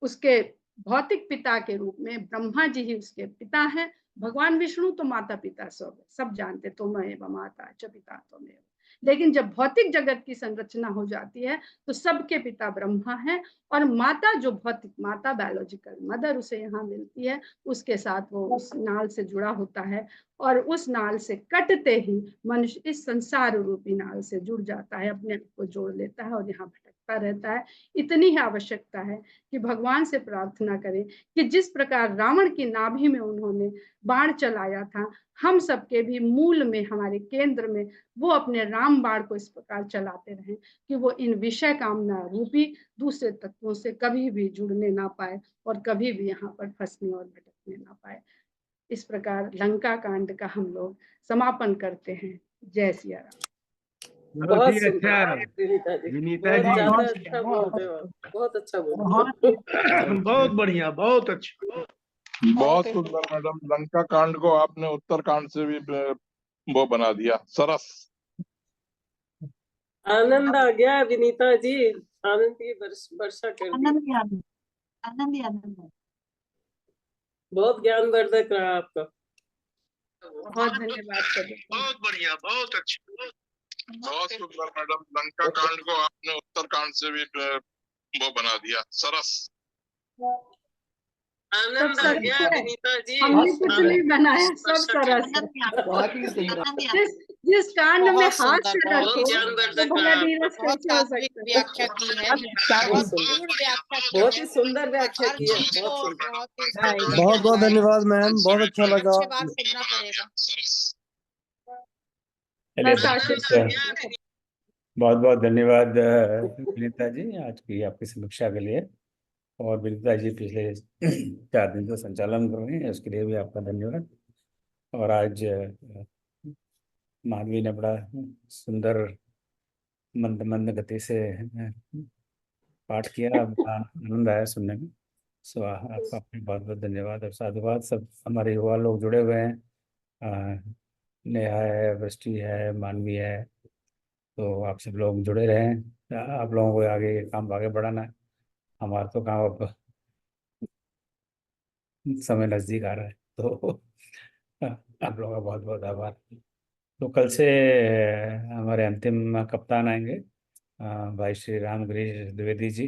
उसके भौतिक पिता के रूप में ब्रह्मा जी ही उसके पिता हैं। भगवान विष्णु तो माता पिता सब जानते, तुमेव माता च पिता त्वमेव। लेकिन जब भौतिक जगत की संरचना हो जाती है तो सबके पिता ब्रह्मा है, और माता जो भौतिक माता, बायोलॉजिकल मदर उसे यहाँ मिलती है, उसके साथ वो उस नाल से जुड़ा होता है, और उस नाल से कटते ही मनुष्य इस संसार रूपी नाल से जुड़ जाता है, अपने आप को जोड़ लेता है और यहाँ भटकता रहता है। इतनी ही आवश्यकता है कि भगवान से प्रार्थना करें कि जिस प्रकार रावण की नाभि में उन्होंने बाण चलाया था, हम सबके भी मूल में, हमारे केंद्र में वो अपने राम बाण को इस प्रकार चलाते रहें कि वो इन विषय कामना रूपी दूसरे तत्वों से कभी भी जुड़ने ना पाए और कभी भी यहाँ पर फंसने और भटकने ना पाए। इस प्रकार लंका कांड का हम लोग समापन करते हैं। जय सिया राम। बहुत बहुत ही सुंदर अच्छा विनीता जी, विनीता बहुत जी, ज्यादा बहुत अच्छा बहुत बोलते हो, बहुत अच्छा बोलते बहुत हो। बहुत बढ़िया, बहुत अच्छा। बहुत सुंदर मैडम, लंका कांड को आपने उत्तरकांड से भी वो बना दिया, सरस। आनंद आ गया विनीता जी, आनंद की वर्षा कर दी। आनंद ही आनंद, आनंद ही आनंद। बहुत ज्ञानवर्धक रहा आपका। बहुत धन्यवाद सभी को। बहुत बढ़िया, बहुत अच्छा। बहुत सुंदर मैडम, लंका कांड को आपने उत्तरकांड से भी वो बना दिया, सरस। आनंद आ गया विनीता जी, हमने कुछ आनंद नहीं की बनाया, सब वर्षा कर सरस दी। है। बहुत ही सुंदर। जिस कांड में हाथ से बहुत रखो ज्ञानवर्धक वो भला रहा धीरज आपका। कैसे हो सकता है। व्याख्या की है। बहुत सुंदर, बहुत ही सुंदर व्याख्या की है, बहुत सुंदर। बहुत बहुत धन्यवाद मैम, बहुत अच्छा लगा। बार सुनना पड़ेगा। बस आशीर्वाद। बहुत बहुत धन्यवाद विनीता जी आज की आपकी समीक्षा के लिए। और विनीता जी पिछले 4 दिन से संचालन कर रहे हैं, उसके लिए भी आपका धन्यवाद। और आज माधवी ने बड़ा सुंदर मंद मंद गति से पाठ किया, आनंद आया सुनने में। सो आपका बहुत बहुत धन्यवाद और साधुवाद। सब हमारे युवा लोग जुड़े हुए हैं, नेहा है, वृष्टि है, मानवी है, तो आप सब लोग जुड़े रहें। आप लोगों को आगे काम आगे बढ़ाना है, हमारा तो काम अब समय नज़दीक आ रहा है, तो आप लोगों का बहुत बहुत आभार। तो कल से हमारे अंतिम कप्तान आएंगे भाई श्री राम गिरीश द्विवेदी जी,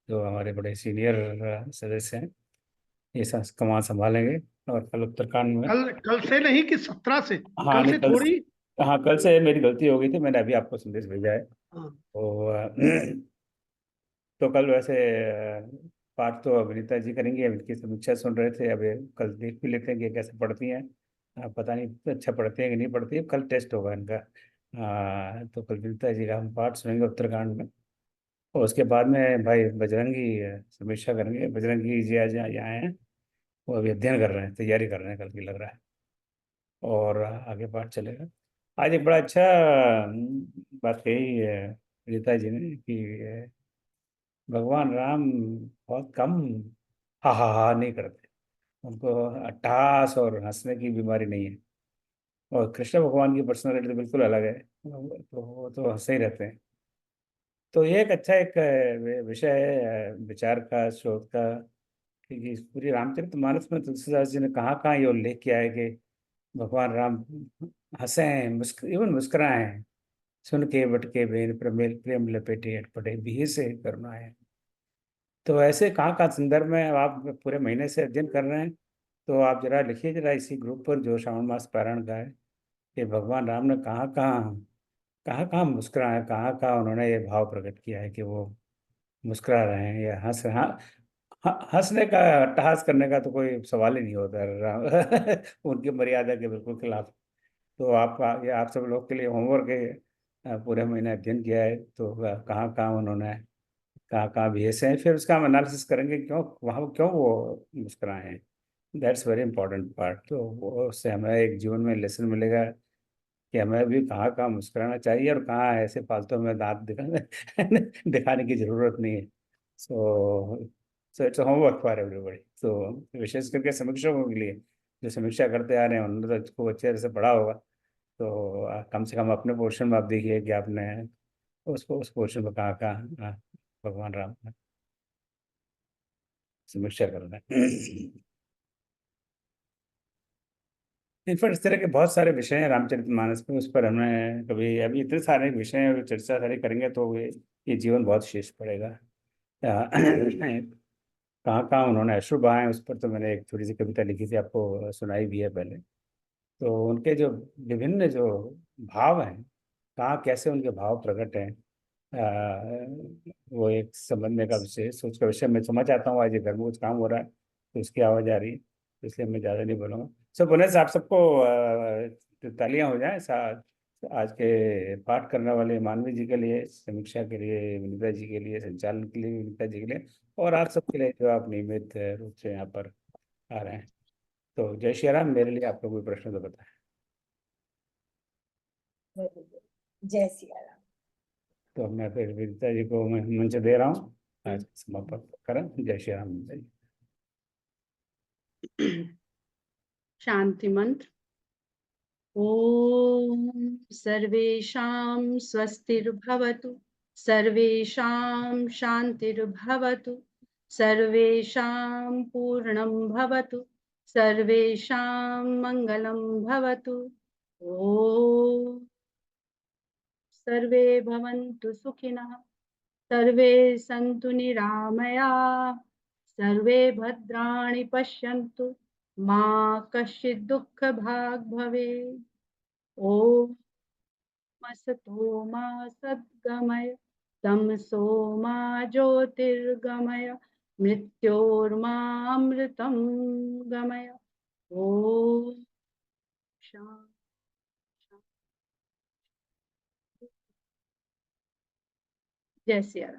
जो हमारे बड़े सीनियर सदस्य हैं, ये कमान संभालेंगे। और कल उत्तराखंड में कल से नहीं कि 17 से, हाँ कल से नहीं, थोड़ी। हाँ कल से मेरी गलती हो गई थी, मैंने अभी आपको संदेश भेजा है। हाँ। तो कल वैसे पाठ तो अभिनीता जी करेंगे, इनकी समीक्षा सुन रहे थे, अब कल देख भी लेते हैं कि कैसे पढ़ती हैं। पता नहीं अच्छा पढ़ती हैं कि नहीं पढ़ती है, कल टेस्ट होगा इनका। तो कल अभिनीता जी का हम पाठ सुनेंगे उत्तराखंड में, और उसके बाद में भाई बजरंगी समीक्षा करेंगे। बजरंगी जी आज यहाँ आए हैं, वो अभी अध्ययन कर रहे हैं, तैयारी कर रहे हैं कल की लग रहा है, और आगे पाठ चलेगा। आज एक बड़ा अच्छा बात कही रीता जी ने कि भगवान राम बहुत कम हा नहीं करते, उनको अट्टहास और हंसने की बीमारी नहीं है। और कृष्ण भगवान की पर्सनालिटी तो बिल्कुल अलग है, तो वो तो हंसते ही रहते हैं। तो ये एक अच्छा एक विषय है विचार का, शोध का, कि इस पूरी रामचरितमानस में तुलसीदास जी ने कहाँ कहाँ ये उल्लेख किया है कि भगवान राम हंसे, इवन मुस्कुराए, सुन के बटके बेन प्रेम प्रेम लपेटे अटपटे भी से करुणा है। तो ऐसे कहाँ कहाँ संदर्भ में आप पूरे महीने से अध्ययन कर रहे हैं, तो आप जरा लिखिए जरा इसी ग्रुप पर जो श्रावण मास पारायण का है, कि भगवान राम ने कहाँ कहाँ मुस्कुराए, कहाँ कहाँ उन्होंने ये भाव प्रकट किया है कि वो मुस्कुरा रहे हैं या हंसने का, अट्टहास करने का तो कोई सवाल ही नहीं होता है उनकी मर्यादा के बिल्कुल खिलाफ। तो ये आप सब लोग के लिए होमवर्क है। पूरे महीने अध्ययन किया है, तो कहाँ कहाँ उन्होंने कहाँ कहाँ भी ऐसे हैं, फिर उसका हम एनालिसिस करेंगे क्यों वो मुस्कुराए हैं। That's very important part. तो वो उससे हमें एक जीवन में लेसन मिलेगा कि हमें भी कहाँ कहाँ मुस्कुराना चाहिए और कहाँ ऐसे फालतू में दांत दिखाने की जरूरत नहीं है। So so it's homework for everybody. तो विशेष करके समीक्षकों के लिए, जो समीक्षा करते आ रहे हैं, उन्होंने तो इसको अच्छे से पढ़ा होगा। तो कम से कम अपने पोर्शन में आप देखिए कि आपने उस पोर्शन में कहाँ कहाँ भगवान राम ने समीक्षा करना है। इनफैक्ट इस तरह के बहुत सारे विषय हैं रामचरितमानस में, उस पर हमें कभी, अभी इतने सारे विषय हैं, चर्चा सारी करेंगे तो ये जीवन बहुत शेष पड़ेगा। कहाँ कहाँ उन्होंने अश्रु बहाए, उस पर तो मैंने एक थोड़ी सी कविता लिखी थी, आपको सुनाई भी है पहले। तो उनके जो विभिन्न जो भाव हैं, कहाँ कैसे उनके भाव प्रकट हैं, वो एक समझने का विषय, सोच का विषय। मैं समझ आता हूँ, आज ये घर में कुछ काम हो रहा है तो उसकी आवाज़ आ रही है, तो इसलिए मैं ज़्यादा नहीं बोलूँगा। सब बोले से आप सबको तालियां हो जाए आज के पाठ करने वाले मानवी जी के लिए, समीक्षा के लिए विनीता जी के लिए, संचालन के लिए विनीता जी के लिए, और आप सबके लिए जो आप नियमित रूप से यहाँ पर आ रहे हैं। तो जय श्री राम। मेरे लिए आपका कोई प्रश्न तो बताएं। जय सिया राम। तो मैं फिर विनीता जी को मैं मंच दे रहा हूँ, आज समापन करें। जय श्री राम विनीता जी। शांति मंत्र। ओम सर्वेषां स्वस्तिर्भवतु, सर्वेषां शांतिर्भवतु, सर्वेषां पूर्णं भवतु, सर्वेषां मंगलं भवतु। ओम सर्वे भवन्तु सुखिनः, सर्वे सन्तु निरामयाः, सर्वे भद्राणि पश्यन्तु, मा कश्चित् दुःखभाग् भवेत्। ॐ असतो मा सद्गमय, तमसो मा ज्योतिर्गमय, मृत्योर्मामृतं गमय। ॐ शान्ति। जय सिया राम।